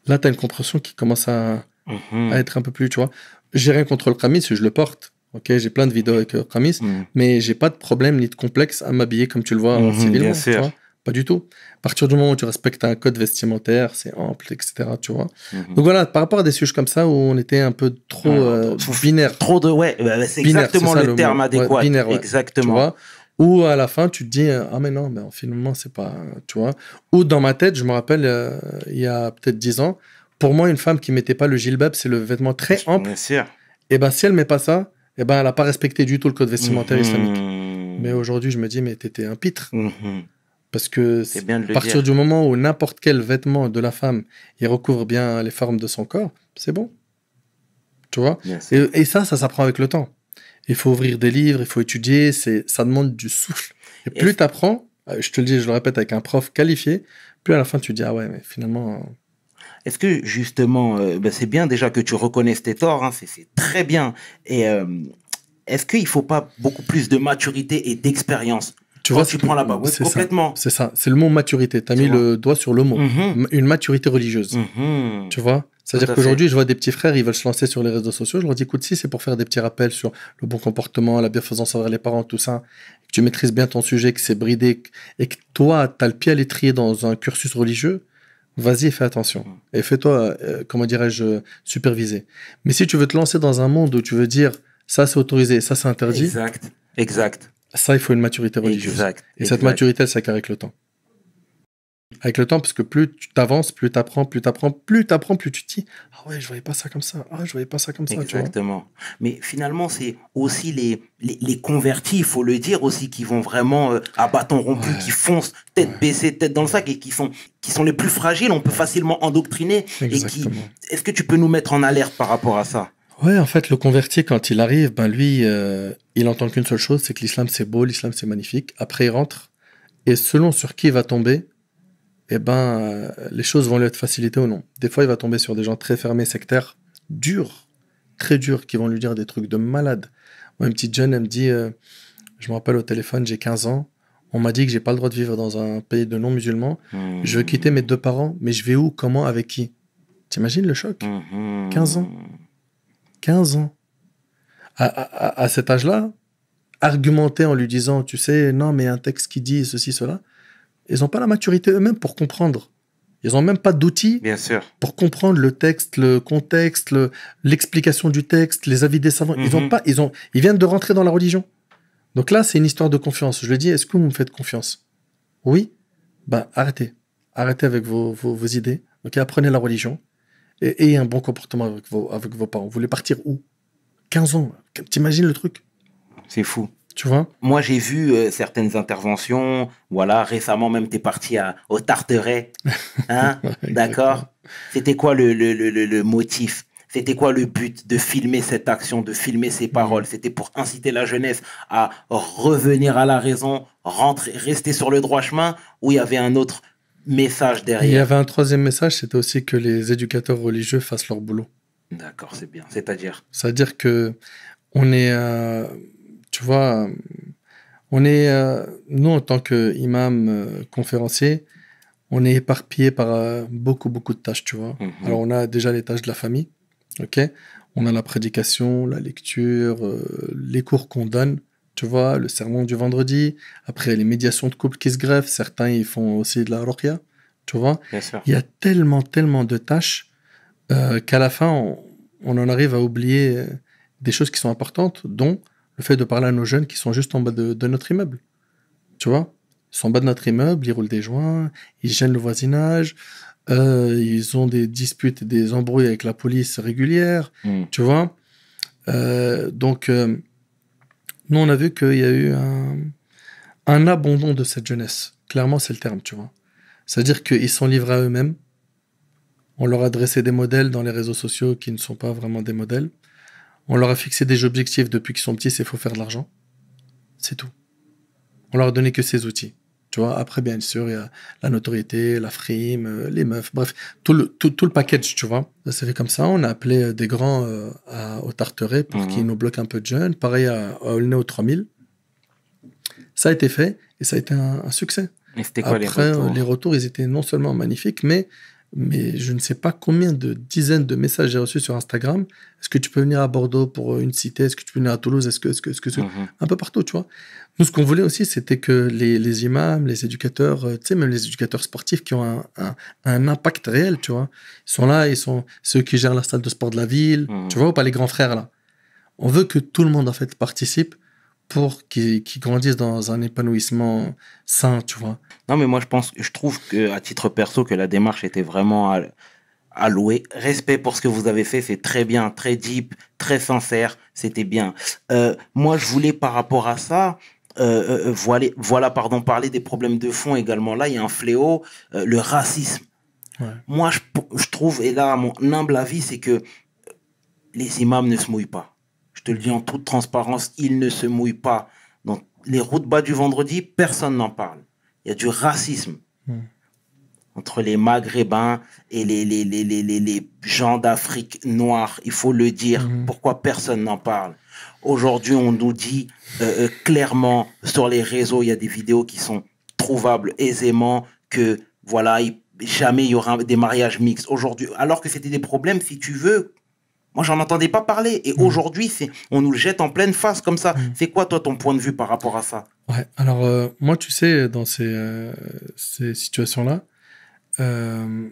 là, tu as une compréhension qui commence à Mhm. être un peu plus, tu vois. J'ai rien contre le qamis, je le porte. Ok, j'ai plein de vidéos avec qamis, Mhm. mais j'ai pas de problème ni de complexe à m'habiller comme tu le vois Mhm, civilement, bien sûr. tu vois. Pas du tout. À partir du moment où tu respectes un code vestimentaire, c'est ample, etc. Tu vois. Mhm. Donc voilà, par rapport à des sujets comme ça où on était un peu trop binaire. Trop de. Ouais, c'est Binaire, exactement c'est ça le terme mot. adéquat. Ouais, binaire, ouais. Tu Exactement. vois. Ou à la fin, tu te dis, ah mais non, finalement, c'est pas. Tu vois. Ou dans ma tête, je me rappelle, il y a peut-être 10 ans, pour moi, une femme qui mettait pas le djilbab, c'est le vêtement très ample. Bien sûr. Et si elle met pas ça, elle n'a pas respecté du tout le code vestimentaire islamique. Mhm. Mais aujourd'hui, je me dis, mais t'étais un pitre. Mhm. Parce que C'est bien de le à partir dire. du moment où n'importe quel vêtement de la femme, il recouvre bien les formes de son corps, c'est bon. Tu vois. Bien sûr. Et ça s'apprend avec le temps. Il faut ouvrir des livres, il faut étudier, ça demande du souffle. Et plus tu apprends, je te le dis, je le répète, avec un prof qualifié, plus à la fin tu dis, ah ouais, mais finalement, Est-ce que justement, ben, c'est bien déjà que tu reconnaisses tes torts, hein, c'est très bien. Et est-ce qu'il ne faut pas beaucoup plus de maturité et d'expérience tu quand vois, tu prends là-bas? Oui, c'est ça. complètement. C'est ça. C'est le mot maturité. Tu as Tu mis vois. le doigt sur le mot. Mhm, Une maturité religieuse. mhm. Tu vois? Tout C'est-à-dire à fait. qu'aujourd'hui, je vois des petits frères, ils veulent se lancer sur les réseaux sociaux. Je leur dis, écoute, si c'est pour faire des petits rappels sur le bon comportement, la bienfaisance envers les parents, tout ça, que tu maîtrises bien ton sujet, que c'est bridé, et que toi, tu as le pied à l'étrier dans un cursus religieux, vas-y, fais attention. Mhm. Et fais-toi, comment dirais-je, superviser. Mais si tu veux te lancer dans un monde où tu veux dire, ça c'est autorisé, ça c'est interdit, Exact, exact, ça, il faut une maturité religieuse. exact, Et cette exact. maturité, elle s'acquiert avec le temps. Avec le temps, parce que plus tu t'avances, plus tu apprends, plus tu apprends, plus tu apprends, plus tu te dis, ah ouais, je voyais pas ça comme ça, ah, je voyais pas ça comme ça, tu vois. Exactement. Mais finalement, c'est aussi les convertis, il faut le dire aussi, qui vont vraiment à bâton rompu, qui Ouais, foncent tête ouais, baissée, tête dans le sac et qui sont les plus fragiles, on peut facilement endoctriner et qui... exactement. Est-ce que tu peux nous mettre en alerte par rapport à ça? Ouais, en fait, le converti, quand il arrive, ben lui, il entend qu'une seule chose, c'est que l'islam c'est beau, l'islam c'est magnifique. Après, il rentre, et selon sur qui il va tomber, eh ben, les choses vont lui être facilitées ou non. Des fois, il va tomber sur des gens très fermés, sectaires, durs, très durs, qui vont lui dire des trucs de malade. Moi, une petite jeune, elle me dit, je me rappelle au téléphone, j'ai 15 ans, on m'a dit que j'ai pas le droit de vivre dans un pays de non-musulmans, je veux quitter mes Hmm. deux parents, mais je vais où, comment, avec qui? T'imagines le choc? 15 ans. Mhm. 15 ans. À cet âge-là, argumenter en lui disant, tu sais, non, mais un texte qui dit ceci, cela, ils n'ont pas la maturité eux-mêmes pour comprendre. Ils n'ont même pas d'outils Bien sûr. pour comprendre le texte, le contexte, l'explication du texte, les avis des savants. Ils ont Mhm. pas, ils viennent de rentrer dans la religion. Donc là, c'est une histoire de confiance. Je le dis, est-ce que vous me faites confiance? Oui? Ben, arrêtez. Arrêtez avec vos idées. Ok, apprenez la religion et ayez un bon comportement avec vos parents. Vous voulez partir où? 15 ans. T'imagines le truc? C'est fou. Tu vois? Moi, j'ai vu certaines interventions. Voilà, récemment même, tu es parti au Tarteret. Hein? Ouais, exactement. D'accord? C'était quoi le motif? C'était quoi le but de filmer cette action, de filmer ces paroles? Mhm. C'était pour inciter la jeunesse à revenir à la raison, rentrer, rester sur le droit chemin, ou il y avait un autre message Et il y derrière? avait un troisième message, c'était aussi que les éducateurs religieux fassent leur boulot. D'accord, c'est bien. C'est-à-dire? C'est-à-dire que on est, tu vois, on est, nous en tant qu'imam conférencier, on est éparpillé par beaucoup, beaucoup de tâches, tu vois. Alors Mhm. on a déjà les tâches de la famille, ok? On a la prédication, la lecture, les cours qu'on donne, tu vois, le sermon du vendredi. Après, les médiations de couple qui se greffent. Certains, ils font aussi de la ruqya, tu vois. Bien sûr. Il y a tellement, tellement de tâches qu'à la fin, on en arrive à oublier des choses qui sont importantes, dont le fait de parler à nos jeunes qui sont juste en bas de notre immeuble. Tu vois? Ils sont en bas de notre immeuble, ils roulent des joints, ils gênent le voisinage, ils ont des disputes et des embrouilles avec la police régulières, Mm. tu vois? Donc, nous, on a vu qu'il y a eu un abandon de cette jeunesse. Clairement, c'est le terme, tu vois. C'est-à-dire qu'ils sont livrés à eux-mêmes. On leur a dressé des modèles dans les réseaux sociaux qui ne sont pas vraiment des modèles. On leur a fixé des objectifs depuis qu'ils sont petits, c'est faut faire de l'argent. C'est tout. On leur a donné que ces outils. Tu vois, après, bien sûr, il y a la notoriété, la frime, les meufs, bref, tout le package, tu vois. Ça s'est fait comme ça. On a appelé des grands au Tarteret pour qu'ils Mhm. nous bloquent un peu de jeunes. Pareil à Aulnay au 3000. Ça a été fait et ça a été un succès. Et c'était quoi les Après, les retours? retours, ils étaient non seulement magnifiques, mais je ne sais pas combien de dizaines de messages j'ai reçus sur Instagram. Est-ce que tu peux venir à Bordeaux pour une cité? Est-ce que tu peux venir à Toulouse? Mhm. Un peu partout, tu vois. Nous, ce qu'on voulait aussi, c'était que les imams, les éducateurs, tu sais, même les éducateurs sportifs qui ont un impact réel, tu vois. Ils sont là, ils sont ceux qui gèrent la salle de sport de la ville, tu Mhm. vois, ou pas les grands frères, là. On veut que tout le monde, en fait, participe pour qu'ils grandissent dans un épanouissement sain, tu vois. Non, mais moi, je trouve que, à titre perso, que la démarche était vraiment à louer. Respect pour ce que vous avez fait, c'est très bien, très deep, très sincère, c'était bien. Moi, je voulais par rapport à ça, pardon, parler des problèmes de fond également. Là, il y a un fléau, le racisme. Ouais. Moi, je trouve, et là, mon humble avis, c'est que les imams ne se mouillent pas. Je te le dis en toute transparence, ils ne se mouillent pas. Donc, les routes bas du vendredi, personne n'en parle. il y a du racisme Mm. entre les Maghrébins et les gens d'Afrique noire. Il faut le dire. Mhm. Pourquoi personne n'en parle? Aujourd'hui, on nous dit clairement sur les réseaux, il y a des vidéos qui sont trouvables aisément que voilà, jamais il y aura des mariages mixtes. Aujourd'hui, alors que c'était des problèmes, si tu veux, moi, j'en entendais pas parler. Et aujourd'hui, on nous le jette en pleine face comme ça. Mm. C'est quoi, toi, ton point de vue par rapport à ça? Ouais, alors moi, tu sais, dans ces situations-là, euh,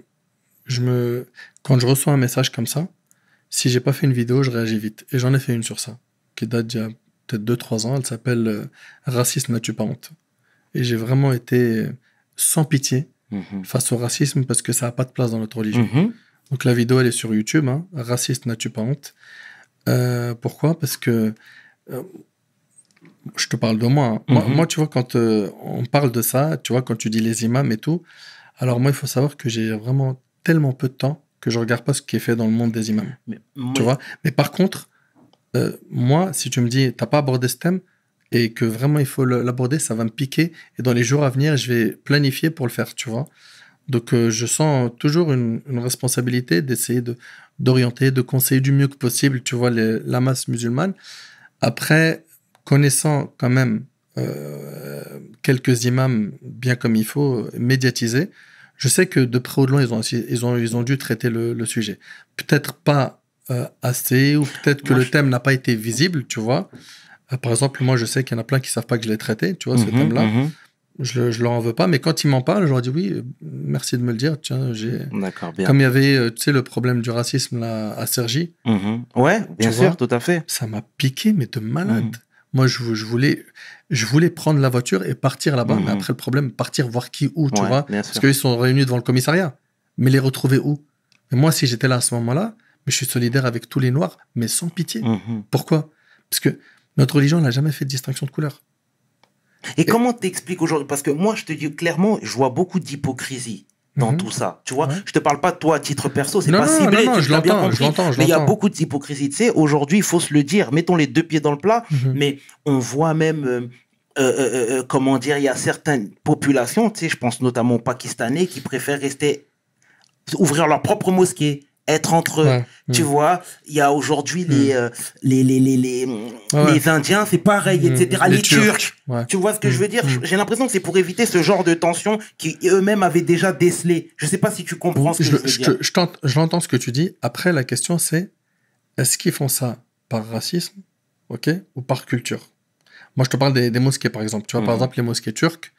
quand je reçois un message comme ça, si j'ai pas fait une vidéo, je réagis vite. Et j'en ai fait une sur ça, qui date d'il y a peut-être 2 3 ans. Elle s'appelle Racisme, n'as-tu pas honte? Et j'ai vraiment été sans pitié face au racisme parce que ça n'a pas de place dans notre religion. Donc la vidéo, elle est sur YouTube, hein. Raciste, n'as-tu pas honte? Pourquoi? Parce que je te parle de moi, hein. Moi, tu vois, quand on parle de ça, tu vois, quand tu dis les imams et tout, alors moi, il faut savoir que j'ai vraiment tellement peu de temps que je regarde pas ce qui est fait dans le monde des imams. Tu vois? Mais par contre, moi, si tu me dis, t'as pas abordé ce thème et que vraiment il faut l'aborder, ça va me piquer. Et dans les jours à venir, je vais planifier pour le faire, tu vois? Donc, je sens toujours une responsabilité d'essayer d'orienter, de conseiller du mieux que possible, tu vois, la masse musulmane. Après, connaissant quand même quelques imams bien comme il faut, médiatisés, je sais que de près ou de loin, ils ont dû traiter le sujet. Peut-être pas assez, ou peut-être que le thème n'a pas été visible, tu vois. Par exemple, moi, je sais qu'il y en a plein qui savent pas que je l'ai traité, tu vois, ce thème-là. Je leur en veux pas, mais quand ils m'en parlent, je leur dis oui, merci de me le dire. Tiens, D'accord, bien. Comme il y avait, tu sais, le problème du racisme là, à Cergy. Ouais, bien sûr, vois, tout à fait. Ça m'a piqué, mais de malade. Moi, je voulais prendre la voiture et partir là-bas, mais après le problème, partir voir qui, où, tu vois, parce qu'ils sont réunis devant le commissariat. Mais les retrouver où? Et moi, si j'étais là à ce moment-là, mais je suis solidaire avec tous les Noirs, mais sans pitié. Pourquoi? Parce que notre religion n'a jamais fait de distinction de couleur. Et comment t'expliques aujourd'hui? Parce que moi, je te dis clairement, je vois beaucoup d'hypocrisie dans tout ça. Tu vois, je te parle pas de toi à titre perso, c'est pas ciblé, tu l'as bien compris. Mais il y a beaucoup d'hypocrisie. Tu sais, aujourd'hui, il faut se le dire, mettons les deux pieds dans le plat, mais on voit même, comment dire, il y a certaines populations, tu sais, je pense notamment aux Pakistanais, qui préfèrent ouvrir leur propre mosquée, être entre eux. Tu vois, il y a aujourd'hui les Indiens, c'est pareil, etc. Les Turcs. Tu vois ce que je veux dire? J'ai l'impression que c'est pour éviter ce genre de tension qui eux-mêmes avaient déjà décelé. Je sais pas si tu comprends ce que je veux dire. J'entends ce que tu dis. Après, la question c'est, est-ce qu'ils font ça par racisme, ok, ou par culture? Moi, je te parle des mosquées, par exemple. Tu vois, par exemple, les mosquées turques,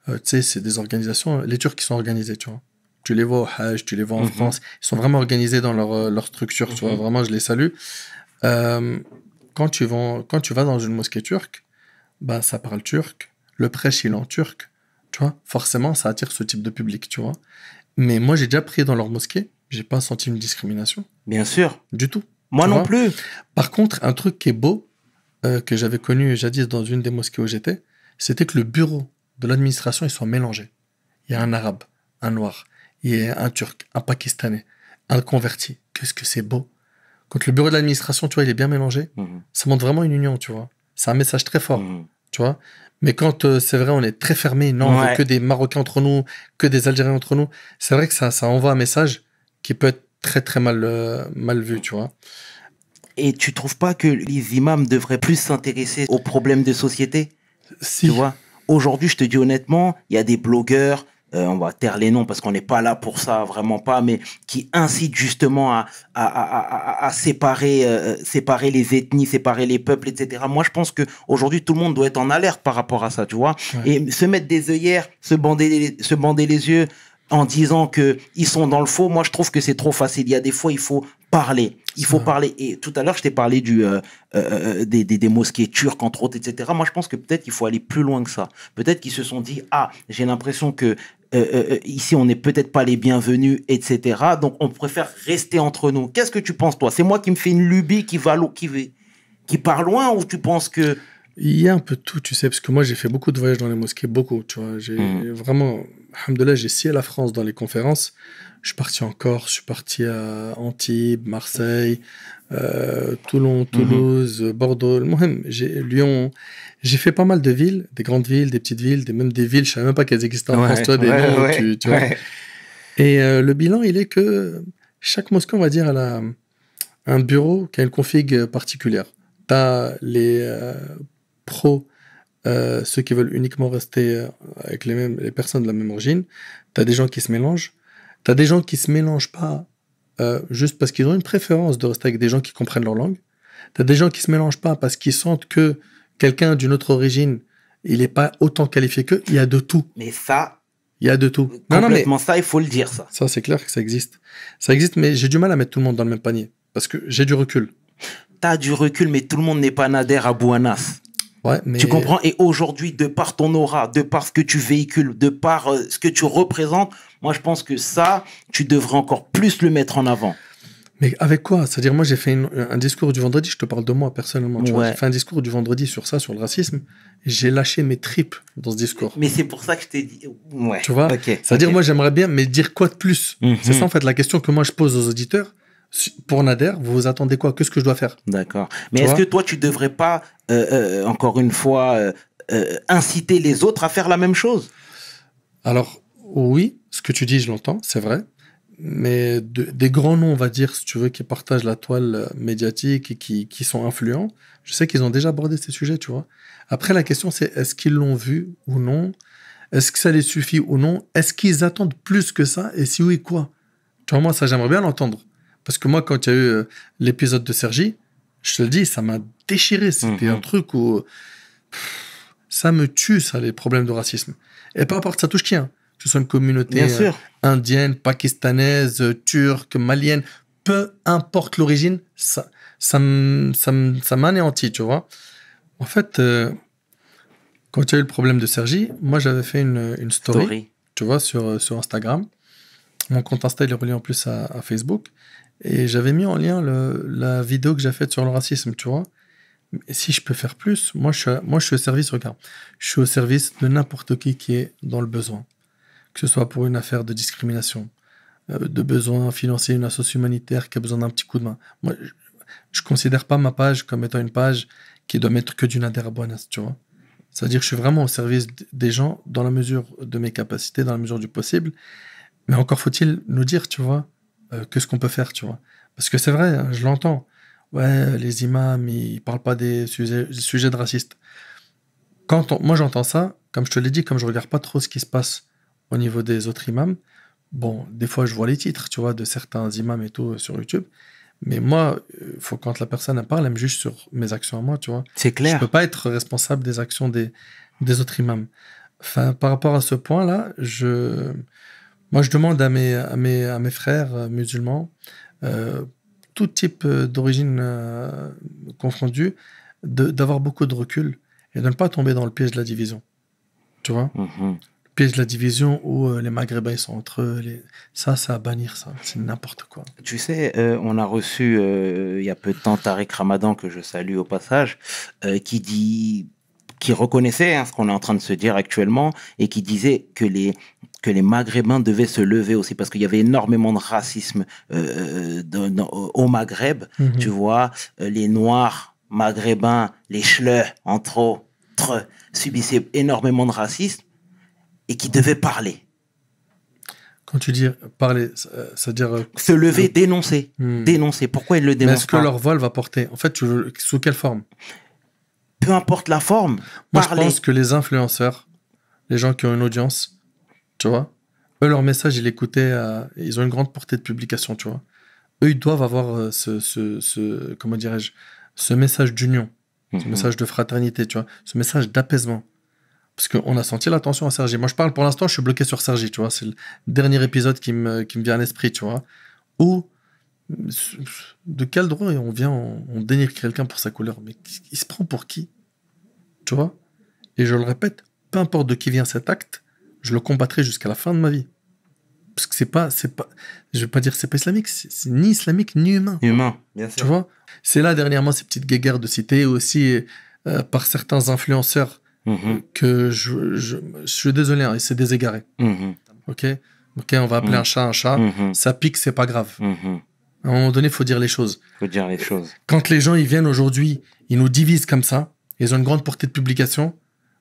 tu sais, c'est des organisations, les Turcs qui sont organisés, tu vois. Tu les vois au Hajj, tu les vois en France. Ils sont vraiment organisés dans leur structure. Tu vois, vraiment, je les salue. Quand tu vas dans une mosquée turque, bah, ça parle turc. Le prêche, il est en turc. Tu vois, forcément, ça attire ce type de public, tu vois. Mais moi, j'ai déjà prié dans leur mosquée. J'ai pas senti une discrimination. Bien sûr. Du tout. Moi non plus. Par contre, un truc qui est beau, que j'avais connu jadis dans une des mosquées où j'étais, c'était que le bureau de l'administration, ils sont mélangés. Il y a un arabe, un noir, il y a un turc, un pakistanais, un converti. Qu'est-ce que c'est beau. Quand le bureau de l'administration, tu vois, il est bien mélangé, ça montre vraiment une union, tu vois. C'est un message très fort, tu vois. Mais quand c'est vrai, on est très fermé, non, on veut que des Marocains entre nous, que des Algériens entre nous, c'est vrai que ça envoie un message qui peut être très très mal vu, tu vois. Et tu trouves pas que les imams devraient plus s'intéresser aux problèmes de société? Si. Tu vois, aujourd'hui, je te dis honnêtement, il y a des blogueurs, on va taire les noms parce qu'on n'est pas là pour ça, vraiment pas, mais qui incitent justement à séparer les ethnies, séparer les peuples, etc. Moi, je pense que aujourd'hui, tout le monde doit être en alerte par rapport à ça, tu vois. Et se mettre des œillères, se bander les yeux en disant que ils sont dans le faux, moi, je trouve que c'est trop facile. Il y a des fois, il faut parler. Il faut parler. Et tout à l'heure, je t'ai parlé des mosquées turques, entre autres, etc. Moi, je pense que peut-être qu'il faut aller plus loin que ça. Peut-être qu'ils se sont dit, ah, j'ai l'impression que ici, on n'est peut-être pas les bienvenus, etc. Donc, on préfère rester entre nous. Qu'est-ce que tu penses, toi? C'est moi qui me fais une lubie qui part loin, ou tu penses que... Il y a un peu de tout, tu sais, parce que moi, j'ai fait beaucoup de voyages dans les mosquées, beaucoup, tu vois. J'ai vraiment, alhamdoulilah, j'ai scié la France dans les conférences. Je suis parti en Corse, je suis parti à Antibes, Marseille, Toulon, Toulouse, Bordeaux, Lyon. J'ai fait pas mal de villes, des grandes villes, des petites villes, même des villes, je savais même pas qu'elles existaient en France, toi, des noms, tu vois. Et le bilan, il est que chaque mosquée, on va dire, elle a un bureau qui a une config particulière. Tu as les pros, ceux qui veulent uniquement rester avec les personnes de la même origine. Tu as des gens qui se mélangent. Tu as des gens qui se mélangent pas juste parce qu'ils ont une préférence de rester avec des gens qui comprennent leur langue. Tu as des gens qui se mélangent pas parce qu'ils sentent que quelqu'un d'une autre origine, il n'est pas autant qualifié qu'eux. Il y a de tout. Mais ça, il y a de tout. Complètement, mais ça, il faut le dire, ça. Ça, c'est clair que ça existe. Ça existe, mais j'ai du mal à mettre tout le monde dans le même panier. Parce que j'ai du recul. T'as du recul, mais tout le monde n'est pas Nader Abou Anas. Ouais, mais... Tu comprends? Et aujourd'hui, de par ton aura, de par ce que tu véhicules, de par ce que tu représentes, moi, je pense que ça, tu devrais encore plus le mettre en avant. Mais avec quoi? C'est-à-dire, moi, j'ai fait un discours du vendredi, je te parle de moi personnellement. Tu vois, j'ai fait un discours du vendredi sur ça, sur le racisme. J'ai lâché mes tripes dans ce discours. Mais c'est pour ça que je t'ai dit. Ouais. Tu vois? C'est-à-dire, moi, j'aimerais bien, mais dire quoi de plus? C'est ça, en fait, la question que moi, je pose aux auditeurs. Pour Nader, vous attendez quoi? Qu'est-ce que je dois faire? D'accord. Mais est-ce que toi, tu devrais pas, encore une fois, inciter les autres à faire la même chose? Alors, oui, ce que tu dis, je l'entends, c'est vrai. Mais des grands noms, on va dire, si tu veux, qui partagent la toile médiatique et qui sont influents, je sais qu'ils ont déjà abordé ces sujets, tu vois. Après, la question, c'est est-ce qu'ils l'ont vu ou non? Est-ce que ça les suffit ou non? Est-ce qu'ils attendent plus que ça? Et si oui, quoi? Tu vois, moi, ça, j'aimerais bien l'entendre. Parce que moi, quand il y a eu l'épisode de Sergi, je te le dis, ça m'a déchiré. C'était un truc où ça me tue, ça, les problèmes de racisme. Et peu importe, ça touche qui, hein? Que ce soit une communauté indienne, pakistanaise, turque, malienne, peu importe l'origine, ça m'anéantit, tu vois. En fait, quand il y a eu le problème de Sergi, moi, j'avais fait une story, tu vois, sur Instagram. Mon compte Insta, il est relié en plus à Facebook. Et j'avais mis en lien la vidéo que j'ai faite sur le racisme, tu vois. Et si je peux faire plus, moi, je suis au service, regarde. Je suis au service de n'importe qui est dans le besoin. Que ce soit pour une affaire de discrimination, de besoin financier, une association humanitaire qui a besoin d'un petit coup de main. Moi, je considère pas ma page comme étant une page qui doit mettre que du Nader Abou Anas, tu vois. C'est-à-dire que je suis vraiment au service des gens dans la mesure de mes capacités, dans la mesure du possible. Mais encore faut-il nous dire, tu vois, que ce qu'on peut faire, tu vois. Parce que c'est vrai, hein, je l'entends. Ouais, les imams, ils parlent pas des sujets de racistes. Moi, j'entends ça, comme je te l'ai dit, comme je regarde pas trop ce qui se passe au niveau des autres imams, bon, des fois, je vois les titres, tu vois, de certains imams et tout sur YouTube. Mais moi, faut quand la personne parle, elle me juge sur mes actions à moi, tu vois. C'est clair. Je peux pas être responsable des actions des autres imams. Enfin, par rapport à ce point-là, moi, je demande à mes frères musulmans, tout type d'origine confondue, d'avoir beaucoup de recul et de ne pas tomber dans le piège de la division. Tu vois? Piège de la division où les Maghrébins sont entre eux. Ça à bannir, ça. C'est n'importe quoi. Tu sais, on a reçu il y a peu de temps Tariq Ramadan, que je salue au passage, qui reconnaissait ce qu'on est en train de se dire actuellement et qui disait que les Maghrébins devaient se lever aussi parce qu'il y avait énormément de racisme au Maghreb. Tu vois, les Noirs maghrébins, les Chleux, entre autres, subissaient énormément de racisme et qui devaient parler. Quand tu dis parler, c'est-à-dire... se lever, dénoncer. Dénoncer. Pourquoi ils le dénoncent? Mais est-ce que leur voix va porter? En fait, sous quelle forme? Peu importe la forme. Moi, je pense que les influenceurs, les gens qui ont une audience, tu vois, eux, leur message, ils l'écoutaient, ils ont une grande portée de publication, tu vois. Eux, ils doivent avoir comment dirais-je, ce message d'union, ce message de fraternité, tu vois, ce message d'apaisement. Parce qu'on a senti la tension à Sergi. Moi, je parle pour l'instant, je suis bloqué sur Sergi, tu vois. C'est le dernier épisode qui me vient à l'esprit, tu vois. Où, de quel droit on dénigre quelqu'un pour sa couleur? Mais il se prend pour qui? Tu vois? Et je le répète, peu importe de qui vient cet acte, je le combattrai jusqu'à la fin de ma vie. Parce que c'est pas, je vais pas dire c'est pas islamique, c'est ni islamique ni humain. Humain, bien sûr. Tu vois? C'est là, dernièrement, ces petites guéguerres de cité, aussi par certains influenceurs, que je suis désolé, hein, c'est des égarés. Ok, on va appeler un chat un chat. Ça pique, c'est pas grave. À un moment donné, il faut dire les choses. Faut dire les choses. Quand les gens ils viennent aujourd'hui, ils nous divisent comme ça, ils ont une grande portée de publication,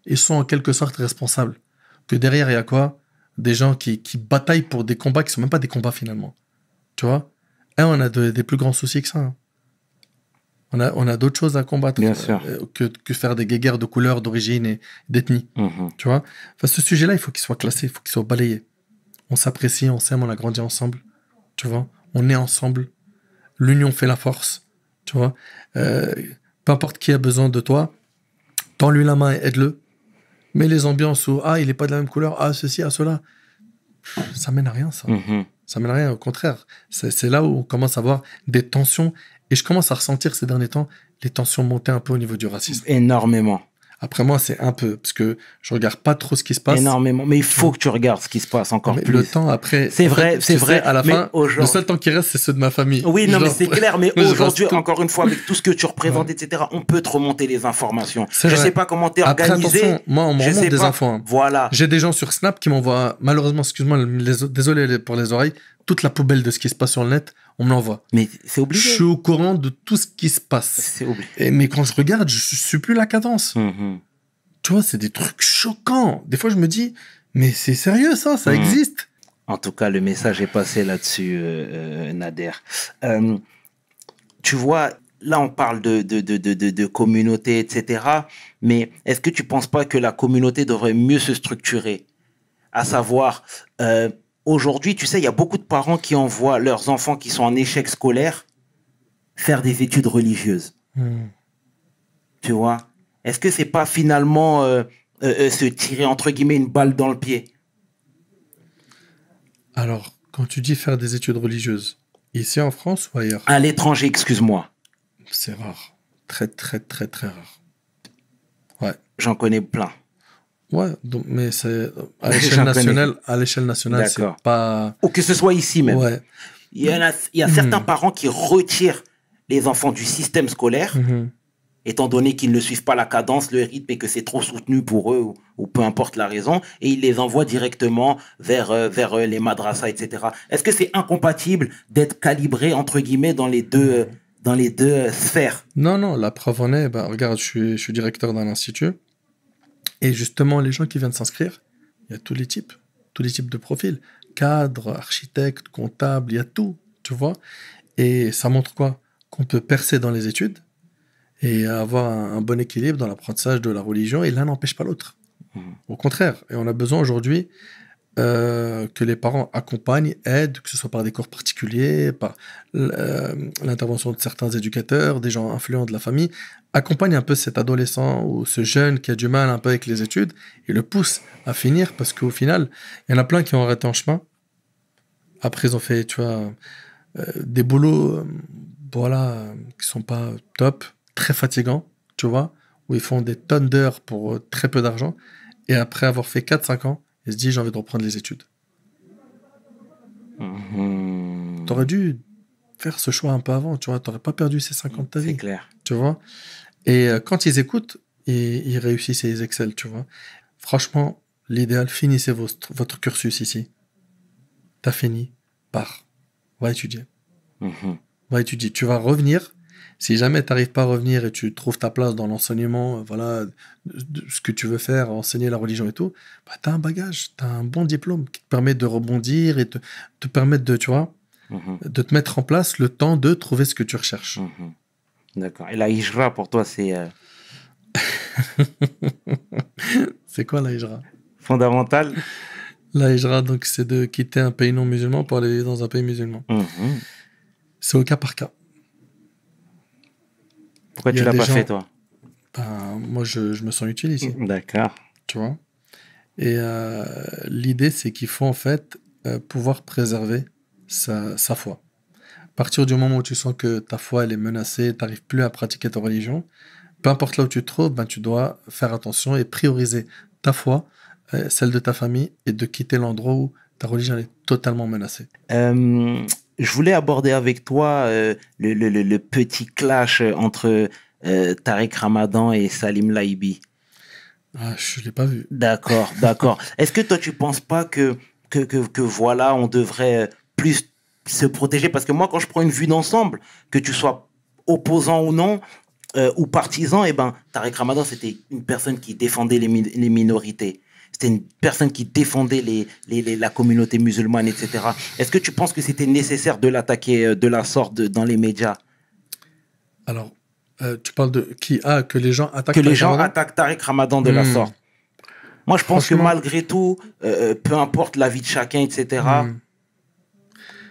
ils sont en quelque sorte responsables. Que derrière, il y a quoi? Des gens qui bataillent pour des combats qui sont même pas des combats finalement. Tu vois? Et on a des plus grands soucis que ça. Hein. On a d'autres choses à combattre Bien sûr. que faire des guéguerres de couleur, d'origine et d'ethnie. Tu vois? Enfin, ce sujet-là, il faut qu'il soit classé, il faut qu'il soit balayé. On s'apprécie, on s'aime, on a grandi ensemble. Tu vois? On est ensemble. L'union fait la force. Tu vois? Peu importe qui a besoin de toi, tends-lui la main et aide-le. Mais les ambiances où, il est pas de la même couleur, ceci, cela, ça mène à rien, ça. Ça mène à rien, au contraire. C'est là où on commence à avoir des tensions. Et je commence à ressentir ces derniers temps les tensions monter un peu au niveau du racisme. Énormément. Après moi, c'est un peu, parce que je regarde pas trop ce qui se passe. Énormément. Mais il faut que tu regardes ce qui se passe encore plus. Le temps après. C'est vrai, c'est vrai. À la fin, le seul temps qui reste, c'est ceux de ma famille. Oui, non, mais c'est clair. Mais aujourd'hui, encore une fois, avec tout ce que tu représentes, etc., on peut te remonter les informations. Je sais pas comment t'es organisé. Attention, moi, on me remonte des infos. Hein. Voilà. J'ai des gens sur Snap qui m'envoient, malheureusement, excuse-moi, désolé pour les oreilles, toute la poubelle de ce qui se passe sur le net, on me l'envoie. Mais c'est obligé. Je suis au courant de tout ce qui se passe. C'est obligé. Mais quand je regarde, je suis plus la cadence. Tu vois, c'est des trucs choquants. Des fois, je me dis, mais c'est sérieux ça existe. En tout cas, le message est passé là-dessus, Nader. Tu vois, là, on parle de communauté, etc. Mais est-ce que tu penses pas que la communauté devrait mieux se structurer? À savoir, aujourd'hui, tu sais, il y a beaucoup de parents qui envoient leurs enfants qui sont en échec scolaire faire des études religieuses. Tu vois? Est-ce que c'est pas finalement se tirer, entre guillemets, une balle dans le pied? Alors, quand tu dis faire des études religieuses, ici en France ou ailleurs? À l'étranger, excuse-moi. C'est rare. Très, très, très, très rare. Ouais. J'en connais plein. Ouais, donc, mais c'est à l'échelle nationale, c'est pas... Ou que ce soit ici même. Ouais. Il y a certains parents qui retirent les enfants du système scolaire, étant donné qu'ils ne suivent pas la cadence, le rythme et que c'est trop soutenu pour eux, ou peu importe la raison, et ils les envoient directement vers les madrasas, etc. Est-ce que c'est incompatible d'être calibré, entre guillemets, dans les deux sphères? Non, la preuve en est, regarde, je suis directeur d'un institut, et justement, les gens qui viennent s'inscrire, il y a tous les types de profils, cadres, architectes, comptables, il y a tout, tu vois, et ça montre quoi? Qu'on peut percer dans les études, et avoir un bon équilibre dans l'apprentissage de la religion, et l'un n'empêche pas l'autre. Au contraire, et on a besoin aujourd'hui que les parents accompagnent, aident, que ce soit par des cours particuliers, par l'intervention de certains éducateurs, des gens influents de la famille, accompagnent un peu cet adolescent ou ce jeune qui a du mal un peu avec les études, et le poussent à finir, parce qu'au final, il y en a plein qui ont arrêté en chemin. Après, ils ont fait, tu vois, des boulots, qui sont pas top, très fatigants, tu vois, où ils font des tonnes d'heures pour très peu d'argent, et après avoir fait 4-5 ans, ils se disent j'ai envie de reprendre les études. T'aurais dû faire ce choix un peu avant, tu vois, t'aurais pas perdu ces 5 ans de ta vie. C'est clair. Tu vois. Et quand ils écoutent, ils réussissent et ils excellent, tu vois. Franchement, l'idéal, finissez votre cursus ici. T'as fini, pars, va étudier. Va étudier. Tu vas revenir. Si jamais tu n'arrives pas à revenir et tu trouves ta place dans l'enseignement, de ce que tu veux faire, enseigner la religion et tout, tu as un bagage, tu as un bon diplôme qui te permet de rebondir et te permettre de, tu vois, de te mettre en place le temps de trouver ce que tu recherches. D'accord. Et la hijra, pour toi, c'est... C'est quoi la hijra? Fondamental. La hijra, donc, c'est de quitter un pays non musulman pour aller vivre dans un pays musulman. C'est au cas par cas. Pourquoi tu l'as pas fait, toi? Moi, je me sens utile ici. D'accord. Tu vois. Et l'idée, c'est qu'il faut en fait pouvoir préserver sa foi. À partir du moment où tu sens que ta foi elle est menacée, tu n'arrives plus à pratiquer ta religion, peu importe là où tu te trouves, tu dois faire attention et prioriser ta foi, celle de ta famille, et de quitter l'endroit où ta religion est totalement menacée. Je voulais aborder avec toi le petit clash entre Tariq Ramadan et Salim Laibi. Je ne l'ai pas vu. D'accord. Est-ce que toi, tu ne penses pas que voilà, on devrait plus se protéger. Parce que moi, quand je prends une vue d'ensemble, que tu sois opposant ou non, ou partisan, eh ben, Tariq Ramadan, c'était une personne qui défendait les minorités. C'était une personne qui défendait la communauté musulmane, etc. Est-ce que tu penses que c'était nécessaire de l'attaquer de la sorte dans les médias? Alors, tu parles de qui? Ah, que les gens attaquent Que les Tariq gens Ramadan? attaquent Tariq Ramadan de la sorte. Moi, je pense que Franchement, malgré tout, peu importe la vie de chacun, etc., hmm,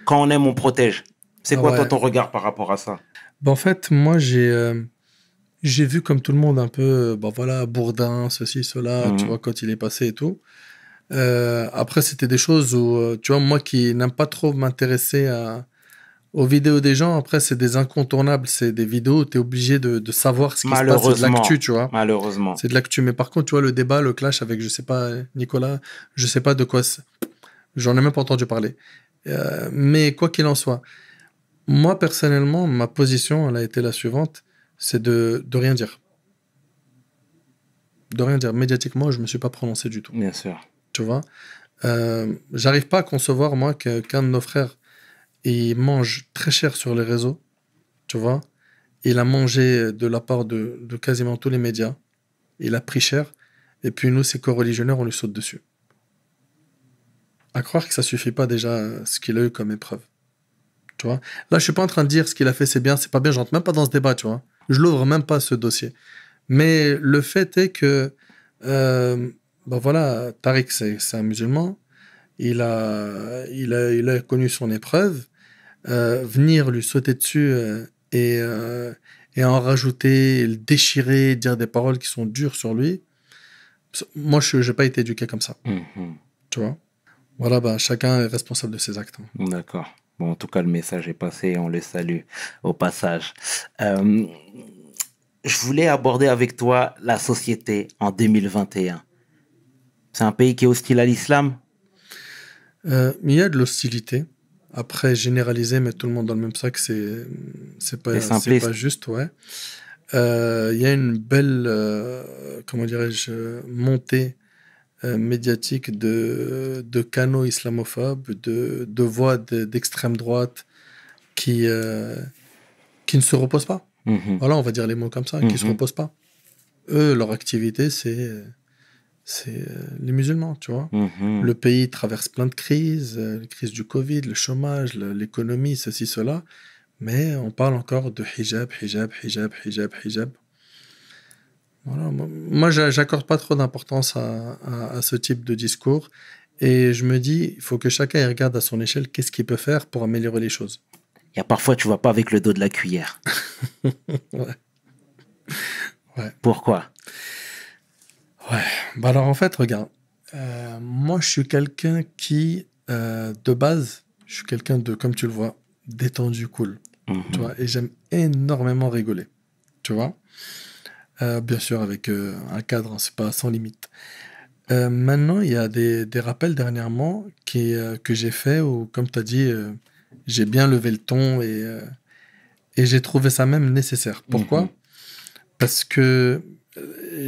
quand on aime, on protège. C'est ah quoi, toi, ouais. ton regard par rapport à ça? Ben, en fait, moi, j'ai vu comme tout le monde un peu, ben voilà, Bourdin, ceci, cela, tu Mhm. vois, quand il est passé et tout. Après, c'était des choses où, tu vois, moi qui n'aime pas trop m'intéresser aux vidéos des gens, après, c'est des incontournables, c'est des vidéos où tu es obligé de savoir ce qui se passe, c'est de l'actu, Malheureusement, tu vois. malheureusement. C'est de l'actu. Mais par contre, tu vois, le débat, le clash avec, je sais pas, Nicolas, je sais pas de quoi, j'en ai même pas entendu parler. Mais quoi qu'il en soit, moi, personnellement, ma position, elle a été la suivante, c'est de rien dire. De rien dire. Médiatiquement, je me suis pas prononcé du tout. Bien sûr. Tu vois. J'arrive pas à concevoir, moi, qu'un de nos frères, il mange très cher sur les réseaux, tu vois. Il a mangé de la part de quasiment tous les médias. Il a pris cher. Et puis nous, ces co-religionnaires, on lui saute dessus. À croire que ça suffit pas déjà ce qu'il a eu comme épreuve. Tu vois. Là, je suis pas en train de dire ce qu'il a fait, c'est bien, c'est pas bien. Je rentre même pas dans ce débat, tu vois. Je l'ouvre même pas ce dossier. Mais le fait est que, ben voilà, Tariq, c'est un musulman. Il a connu son épreuve. Venir lui sauter dessus et en rajouter, le déchirer, dire des paroles qui sont dures sur lui. Moi, je n'ai pas été éduqué comme ça, Mhm. tu vois. Voilà, ben, chacun est responsable de ses actes, hein. D'accord. Bon, en tout cas, le message est passé. On le salue au passage. Euh, je voulais aborder avec toi la société en 2021. C'est un pays qui est hostile à l'islam? Mais il y a de l'hostilité. Après, généraliser, mettre tout le monde dans le même sac, C'est c'est pas simpliste. juste, ouais. Il y a une belle, comment dirais-je, montée médiatique de canaux islamophobes, de voix d'extrême droite qui ne se reposent pas. Mhm. Voilà, on va dire les mots comme ça, qui ne se Mhm. reposent pas. Eux, leur activité, c'est les musulmans, tu vois. Mhm. Le pays traverse plein de crises, les crises du Covid, le chômage, l'économie, ceci, cela. Mais on parle encore de hijab, hijab, hijab, hijab, hijab. Voilà, moi, j'accorde pas trop d'importance à ce type de discours. Et je me dis, il faut que chacun il regarde à son échelle qu'est-ce qu'il peut faire pour améliorer les choses. Il y a parfois, tu vas pas avec le dos de la cuillère. Ouais, ouais, Pourquoi? ouais. Bah alors en fait, regarde, moi je suis quelqu'un qui, de base, je suis quelqu'un de, comme tu le vois, détendu, cool. Tu Mhm. vois, et j'aime énormément rigoler. Tu vois. Bien sûr, avec un cadre, hein, c'est pas sans limite. Maintenant, il y a des rappels dernièrement que j'ai fait où, comme tu as dit, j'ai bien levé le ton et j'ai trouvé ça même nécessaire. Mhm. Pourquoi? Parce que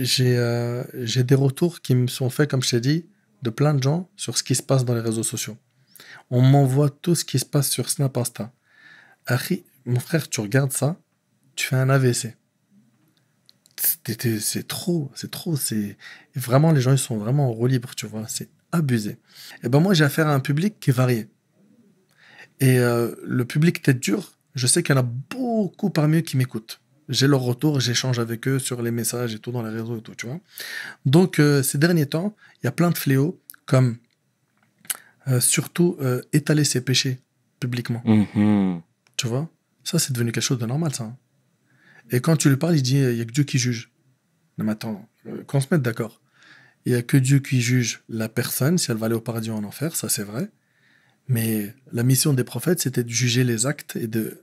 j'ai des retours qui me sont faits, comme je t'ai dit, de plein de gens sur ce qui se passe dans les réseaux sociaux. On m'envoie tout ce qui se passe sur Snap Insta. Harry, mon frère, tu regardes ça, tu fais un AVC. C'est trop, c'est trop, c'est vraiment les gens ils sont vraiment en roue libre, tu vois, c'est abusé. Et ben moi j'ai affaire à un public qui est varié. Et le public tête dure, je sais qu'il y en a beaucoup parmi eux qui m'écoutent. J'ai leur retour, j'échange avec eux sur les messages et tout dans les réseaux et tout, tu vois. Donc ces derniers temps, il y a plein de fléaux comme surtout étaler ses péchés publiquement, Mhm. tu vois. Ça c'est devenu quelque chose de normal ça, hein. Et quand tu lui parles, il dit il y a que Dieu qui juge. Non mais attends, qu'on se mette d'accord. Il n'y a que Dieu qui juge la personne, si elle va aller au paradis ou en enfer, ça c'est vrai. Mais la mission des prophètes, c'était de juger les actes et de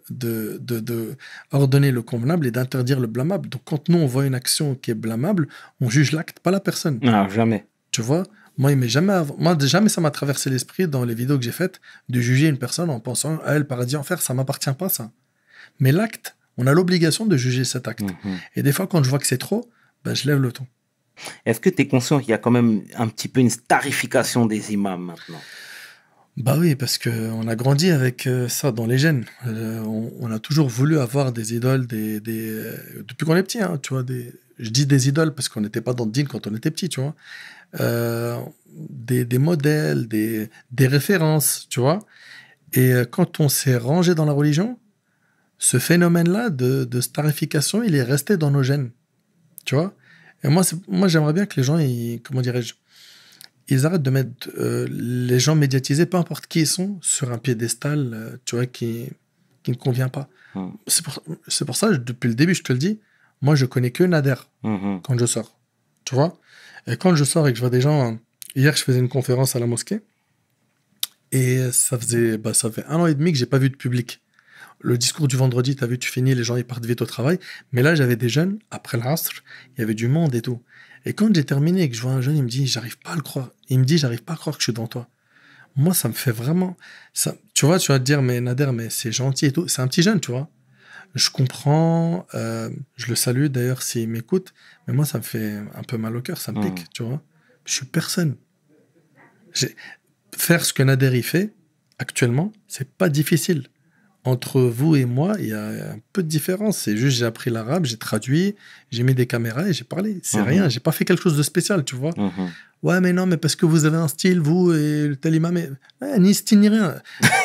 ordonner le convenable et d'interdire le blâmable. Donc quand nous, on voit une action qui est blâmable, on juge l'acte, pas la personne. Non, jamais. Tu vois? Moi, il m'est jamais, moi, jamais ça m'a traversé l'esprit dans les vidéos que j'ai faites de juger une personne en pensant, ah, elle, paradis, enfer, ça m'appartient pas, ça. Mais l'acte, on a l'obligation de juger cet acte. Mhm. Et des fois, quand je vois que c'est trop, ben, je lève le ton. Est-ce que tu es conscient qu'il y a quand même un petit peu une starification des imams maintenant? Bah oui, parce qu'on a grandi avec ça dans les gènes. On a toujours voulu avoir des idoles, depuis qu'on est petit, hein, tu vois. Je dis des idoles parce qu'on n'était pas dans le dîne quand on était petit, tu vois. Euh, des modèles, des références, tu vois. Et quand on s'est rangé dans la religion, ce phénomène-là de starification, il est resté dans nos gènes, tu vois. Et moi, j'aimerais bien que les gens, comment dirais-je, ils arrêtent de mettre les gens médiatisés, peu importe qui ils sont, sur un piédestal, tu vois, qui ne convient pas. Mhm. C'est pour ça, depuis le début, je te le dis, moi, je connais que Nader Mhm. quand je sors, tu vois. Et quand je sors et que je vois des gens, hier, je faisais une conférence à la mosquée, et ça fait 1 an et demi que j'ai pas vu de public. Le discours du vendredi, tu as vu, tu finis, les gens ils partent vite au travail. Mais là, j'avais des jeunes, après l'Asr, il y avait du monde et tout. Et quand j'ai terminé et que je vois un jeune, il me dit, j'arrive pas à le croire. Il me dit, j'arrive pas à croire que je suis dans toi. Moi, ça me fait vraiment. Ça, tu vas te dire, mais Nader, mais c'est gentil et tout. C'est un petit jeune, tu vois. Je comprends, je le salue d'ailleurs s'il m'écoute, mais moi, ça me fait un peu mal au cœur, ça me Mhm. pique, tu vois. Je suis personne. J'ai- Faire ce que Nader il fait, actuellement, c'est pas difficile. Entre vous et moi, il y a un peu de différence. C'est juste, j'ai appris l'arabe, j'ai traduit, j'ai mis des caméras et j'ai parlé. C'est rien, Mhm. j'ai pas fait quelque chose de spécial, tu vois. Mhm. Ouais, mais non, mais parce que vous avez un style, vous, et le tel imam, ni style ni rien.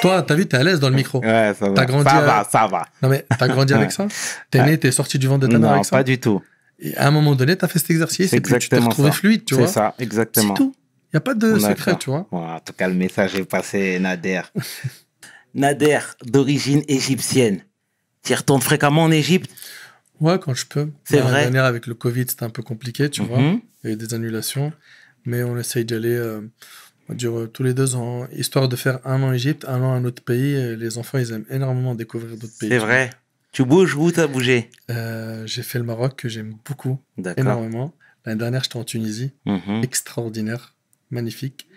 Toi, t'as vu, t'es à l'aise dans le micro. Ouais, ça T'as va. grandi Ça à... va, ça va. Non, mais t'as grandi avec ça. T'es Ouais. né, t'es sorti du ventre de ta mère Non, avec pas ça. du tout. Et à un moment donné, t'as fait cet exercice C'est et puis tu t'es exactement retrouvé ça. fluide, tu C'est vois. ça, C'est exactement. tout. Il n'y a pas de secret, D'accord. tu vois. Bon, en tout cas, le message est passé, Nader. Nader, d'origine égyptienne. Tu y retournes fréquemment en Égypte? Ouais, quand je peux. C'est Là, l'année vrai? dernière, avec le Covid, c'était un peu compliqué, tu vois. Mhm. Il y a eu des annulations. Mais on essaye d'y aller, on va dire, tous les 2 ans, histoire de faire 1 an Égypte, 1 an un autre pays. Et les enfants, ils aiment énormément découvrir d'autres pays, C'est tu vois. vrai. Tu bouges? Où t'as bougé? J'ai fait le Maroc, que j'aime beaucoup, D'accord. énormément. L'année dernière, j'étais en Tunisie. Mhm. Extraordinaire, magnifique.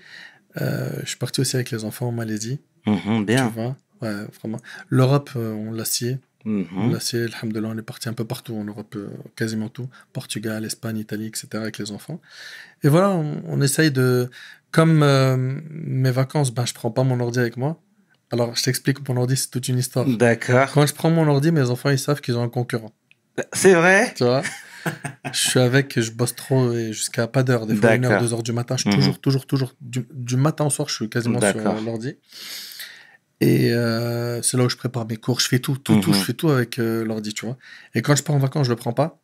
Je suis parti aussi avec les enfants en Malaisie, Mhm. tu Bien. vois. Ouais, vraiment. L'Europe, on l'a scié. On Mhm. l'a scié, alhamdoulilah, on est parti un peu partout en Europe, quasiment tout. Portugal, Espagne, Italie, etc. avec les enfants. Et voilà, on essaye de... Comme mes vacances, ben, je prends pas mon ordi avec moi. Alors, je t'explique, mon ordi, c'est toute une histoire. D'accord. Quand je prends mon ordi, mes enfants, ils savent qu'ils ont un concurrent. C'est vrai? Tu vois? Je suis avec, je bosse trop et jusqu'à pas d'heure, des fois 1 heure, D'accord. 2 heures du matin. Je suis Mhm. toujours, du matin au soir, je suis quasiment sur D'accord. l'ordi. Et c'est là où je prépare mes cours. Je fais tout, je Mhm. fais tout avec l'ordi, tu vois. Et quand je pars en vacances, je le prends pas.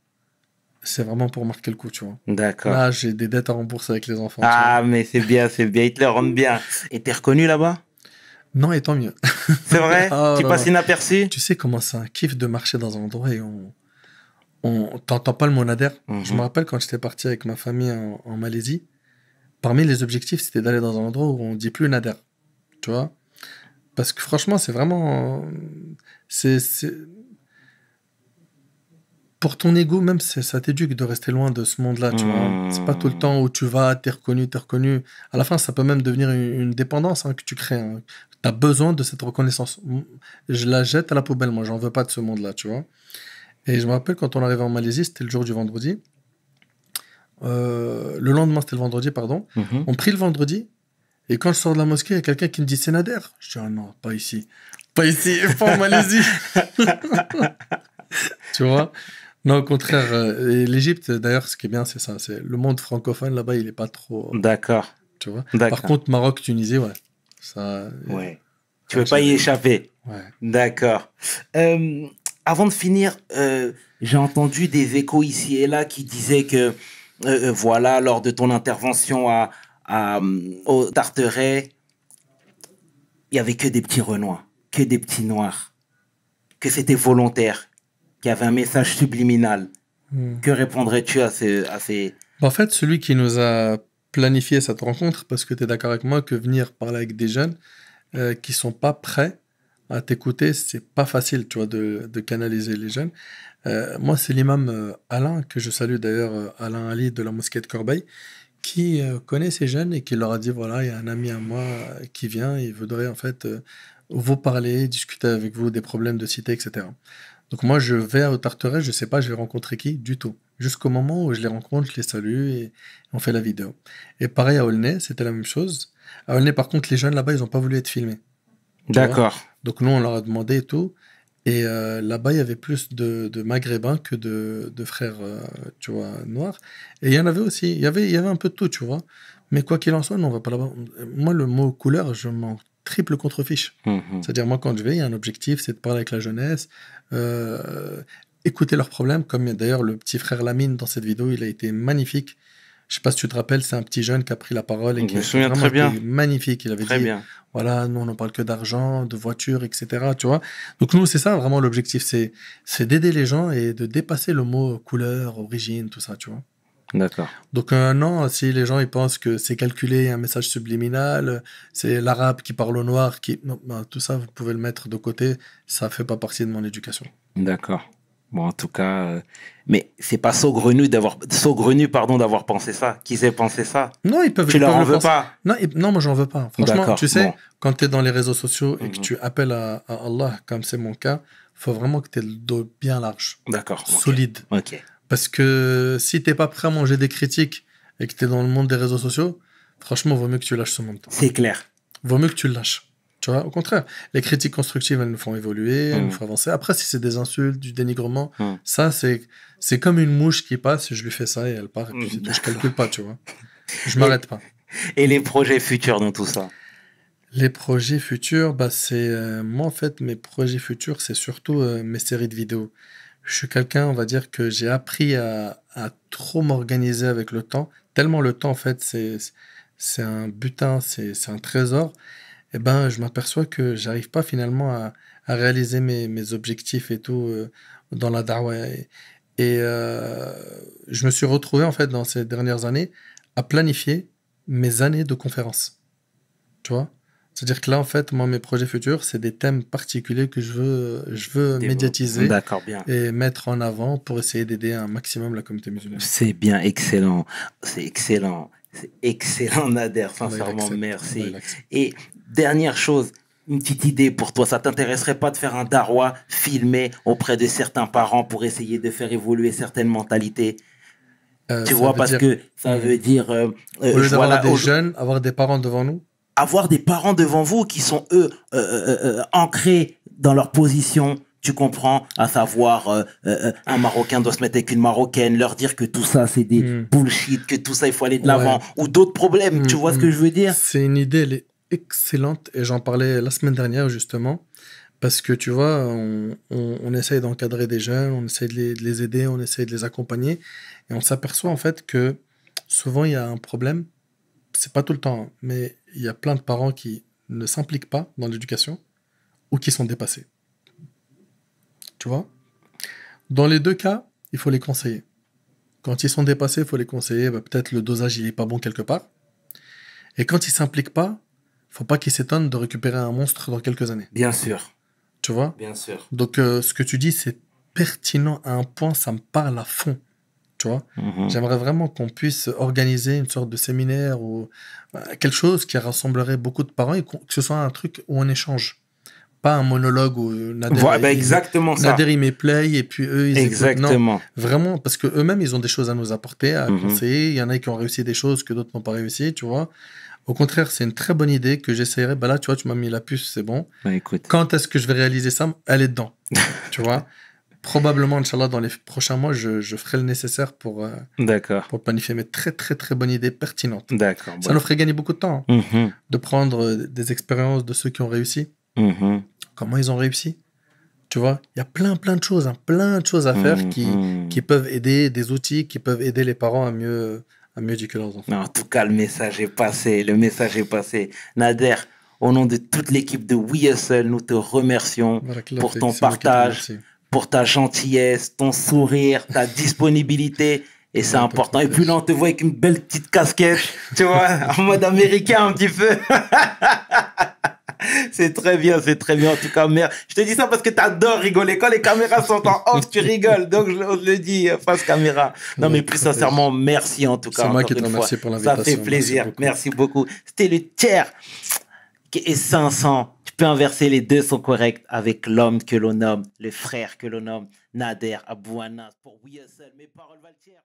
C'est vraiment pour marquer le coup, tu vois. D'accord. Là, j'ai des dettes à rembourser avec les enfants, tu vois. Ah, mais c'est bien, c'est bien. Ils te le rendent bien. Et t'es reconnu là-bas? Non, et tant mieux. C'est vrai? Oh Tu là passes là. inaperçu? Tu sais comment c'est un kiff de marcher dans un endroit et on t'entend pas le mot Nader. Je me Mhm. rappelle quand j'étais parti avec ma famille en Malaisie, parmi les objectifs, c'était d'aller dans un endroit où on dit plus Nader, tu vois. Parce que franchement, c'est vraiment... c'est pour ton ego, même, ça t'éduque de rester loin de ce monde-là, tu vois. C'est pas tout le Mhm. temps où tu vas, t'es reconnu, t'es reconnu. À la fin, ça peut même devenir une dépendance hein, que tu crées. Hein. T'as besoin de cette reconnaissance. Je la jette à la poubelle, moi, j'en veux pas de ce monde-là, tu vois. Et je me rappelle quand on arrivait en Malaisie, c'était le jour du vendredi. Le lendemain, c'était le vendredi, pardon. Mhm. On prie le vendredi. Et quand je sors de la mosquée, il y a quelqu'un qui me dit c'est Nader. Je dis ah non, pas ici. Pas ici, pas en Malaisie. Tu vois? Non, au contraire. Et l'Égypte, d'ailleurs, ce qui est bien, c'est ça. C'est le monde francophone là-bas, il est pas trop. D'accord. Tu vois? Par D'accord. contre, Maroc, Tunisie, ouais. Ça, Ouais. Tu veux pas y Algérie. échapper. Ouais. D'accord. Euh, Avant de finir, j'ai entendu des échos ici et là qui disaient que, voilà, lors de ton intervention au Tarteret, il y avait que des petits Renois, que des petits Noirs, que c'était volontaire, qu'il y avait un message subliminal. Hmm. Que répondrais-tu à ces... En fait, celui qui nous a planifié cette rencontre, parce que tu es d'accord avec moi que venir parler avec des jeunes qui sont pas prêts à t'écouter, c'est pas facile, tu vois, de canaliser les jeunes. Moi, c'est l'imam Alain, que je salue d'ailleurs, Alain Ali de la mosquée de Corbeil, qui connaît ces jeunes et qui leur a dit, voilà, il y a un ami à moi qui vient, il voudrait en fait vous parler, discuter avec vous des problèmes de cité, etc. Donc moi, je vais au Tarteret, je sais pas, je vais rencontrer qui du tout. Jusqu'au moment où je les rencontre, je les salue et on fait la vidéo. Et pareil à Aulnay, c'était la même chose. À Aulnay, par contre, les jeunes là-bas, ils n'ont pas voulu être filmés. Tu vois? D'accord. Donc nous, on leur a demandé et tout. Et là-bas, il y avait plus de Maghrébins que de frères, tu vois, noirs. Et il y en avait aussi. Il y avait un peu de tout, tu vois. Mais quoi qu'il en soit, non, on va pas là-bas. Moi, le mot couleur, je m'en triple contrefiche. Mhm. C'est-à-dire, moi, quand je vais, il y a un objectif, c'est de parler avec la jeunesse, écouter leurs problèmes. Comme d'ailleurs, le petit frère Lamine, dans cette vidéo, il a été magnifique. Je sais pas si tu te rappelles, c'est un petit jeune qui a pris la parole et Je qui me a souviens vraiment très bien. été magnifique. Il avait Très dit, bien. voilà, nous, on ne parle que d'argent, de voitures, etc. Tu vois? Donc, nous, c'est ça vraiment l'objectif. C'est d'aider les gens et de dépasser le mot couleur, origine, tout ça, tu vois? D'accord. Donc, non, si les gens ils pensent que c'est calculé, un message subliminal, c'est l'arabe qui parle au noir, qui... Non, ben, tout ça, vous pouvez le mettre de côté. Ça fait pas partie de mon éducation. D'accord. Bon, en tout cas, mais c'est pas saugrenu, pardon, d'avoir pensé ça. Qui s'est pensé ça? Non, Tu ils leur peuvent en le veux penser. pas? Non, non, moi, j'en veux pas. Franchement, D'accord. tu Bon. sais, quand tu es dans les réseaux sociaux et que Mhm. tu appelles à Allah, comme c'est mon cas, faut vraiment que tu aies le dos bien large, D'accord. Ok. solide. Ok. Parce que si t'es pas prêt à manger des critiques et que tu es dans le monde des réseaux sociaux, franchement, vaut mieux que tu lâches ce monde. C'est clair. Vaut mieux que tu le lâches. Tu vois, au contraire, les critiques constructives, elles nous font évoluer, elles nous Mhm. font avancer. Après, si c'est des insultes, du dénigrement, Mhm. ça, c'est comme une mouche qui passe, je lui fais ça et elle part, et puis c'est tout. Je calcule pas, tu vois. Je Et, m'arrête pas. et les projets futurs dans tout ça? Les projets futurs, bah, c'est moi, en fait, mes projets futurs, c'est surtout mes séries de vidéos. Je suis quelqu'un, on va dire, que j'ai appris à trop m'organiser avec le temps. Tellement le temps, en fait, c'est un butin, c'est un trésor. Et ben, je m'aperçois que j'arrive pas finalement à réaliser mes objectifs et tout dans la dawa. Et je me suis retrouvé, en fait, dans ces dernières années, à planifier mes années de conférences. Tu vois? C'est-à-dire que là, en fait, moi, mes projets futurs, c'est des thèmes particuliers que je veux Développe. médiatiser D'accord, bien. et mettre en avant pour essayer d'aider un maximum la communauté musulmane. C'est bien, excellent. C'est excellent. C'est excellent, Nader. Allah, il Sincèrement, accepte. Allah, merci. il accepte. Et dernière chose, une petite idée pour toi. Ça t'intéresserait pas de faire un darwa filmé auprès de certains parents pour essayer de faire évoluer certaines mentalités? Tu Ça vois, veut parce dire, que ça veut dire, au lieu d'avoir voilà, des jeunes, avoir des parents devant nous. avoir des parents devant vous qui sont, eux, ancrés dans leur position, tu comprends, à savoir, un Marocain doit se mettre avec une Marocaine, leur dire que tout ça, c'est des Hmm. bullshit, que tout ça, il faut aller de Ouais. l'avant, ou d'autres problèmes, tu vois ce que je veux dire? C'est une idée, elle est excellente et j'en parlais la semaine dernière justement parce que tu vois, on essaye d'encadrer des jeunes, on essaye de les aider, on essaye de les accompagner et on s'aperçoit en fait que souvent il y a un problème, c'est pas tout le temps, hein, mais il y a plein de parents qui ne s'impliquent pas dans l'éducation ou qui sont dépassés. Tu vois? Dans les deux cas, il faut les conseiller. Quand ils sont dépassés, il faut les conseiller. Bah, peut-être le dosage il est pas bon quelque part. Et quand ils s'impliquent pas, faut pas qu'ils s'étonnent de récupérer un monstre dans quelques années. Bien sûr, Tu vois? bien sûr. Donc, ce que tu dis, c'est pertinent à un point, ça me parle à fond. Tu vois? Mhm. J'aimerais vraiment qu'on puisse organiser une sorte de séminaire ou quelque chose qui rassemblerait beaucoup de parents et que ce soit un truc où on échange. Pas un monologue où Voilà, bah, exactement ça. Nader il met play et puis eux ils écoutent. Non, Exactement. vraiment, parce que eux-mêmes ils ont des choses à nous apporter, à Mhm. conseiller. Il y en a qui ont réussi des choses que d'autres n'ont pas réussi, tu vois. Au contraire, c'est une très bonne idée que j'essayerai. Bah là, tu vois, tu m'as mis la puce, c'est bon. Bah, écoute, Quand est-ce que je vais réaliser ça? Elle est dedans. Tu vois? Probablement, Inch'Allah, dans les prochains mois, je ferai le nécessaire d'accord, pour planifier mes très très très bonnes idées pertinentes. d'accord. Ça Bon. nous ferait gagner beaucoup de temps, hein, Mhm. de prendre des expériences de ceux qui ont réussi. Mhm. Comment ils ont réussi? Tu vois? Il y a plein de choses, hein, plein de choses à faire Mhm. qui peuvent aider, des outils qui peuvent aider les parents à mieux éduquer leurs enfants. En tout cas, le message est passé. Le message est passé. Nader, au nom de toute l'équipe de WeHustle, nous te remercions Barakallah pour fik, ton c'est moi qui te partage, remercie. pour ta gentillesse, ton sourire, ta disponibilité. Et c'est Ouais, important. pas de Et puis là, on te voit avec une belle petite casquette, tu vois, en mode américain un petit peu. C'est très bien, c'est très bien. En tout cas, merde. Je te dis ça parce que t'adores rigoler. Quand les caméras sont en off, tu rigoles. Donc, je le dis face caméra. Non, mais plus sincèrement, merci en tout cas. C'est moi qui encore te une fois. remercie pour Ça l'invitation. fait plaisir. Merci Merci beaucoup. C'était le tiers qui est 500. Tu peux inverser, les deux sont corrects avec l'homme que l'on nomme, le frère que l'on nomme, Nader Abou Anas pour We Hustle. Mes paroles valent tiers.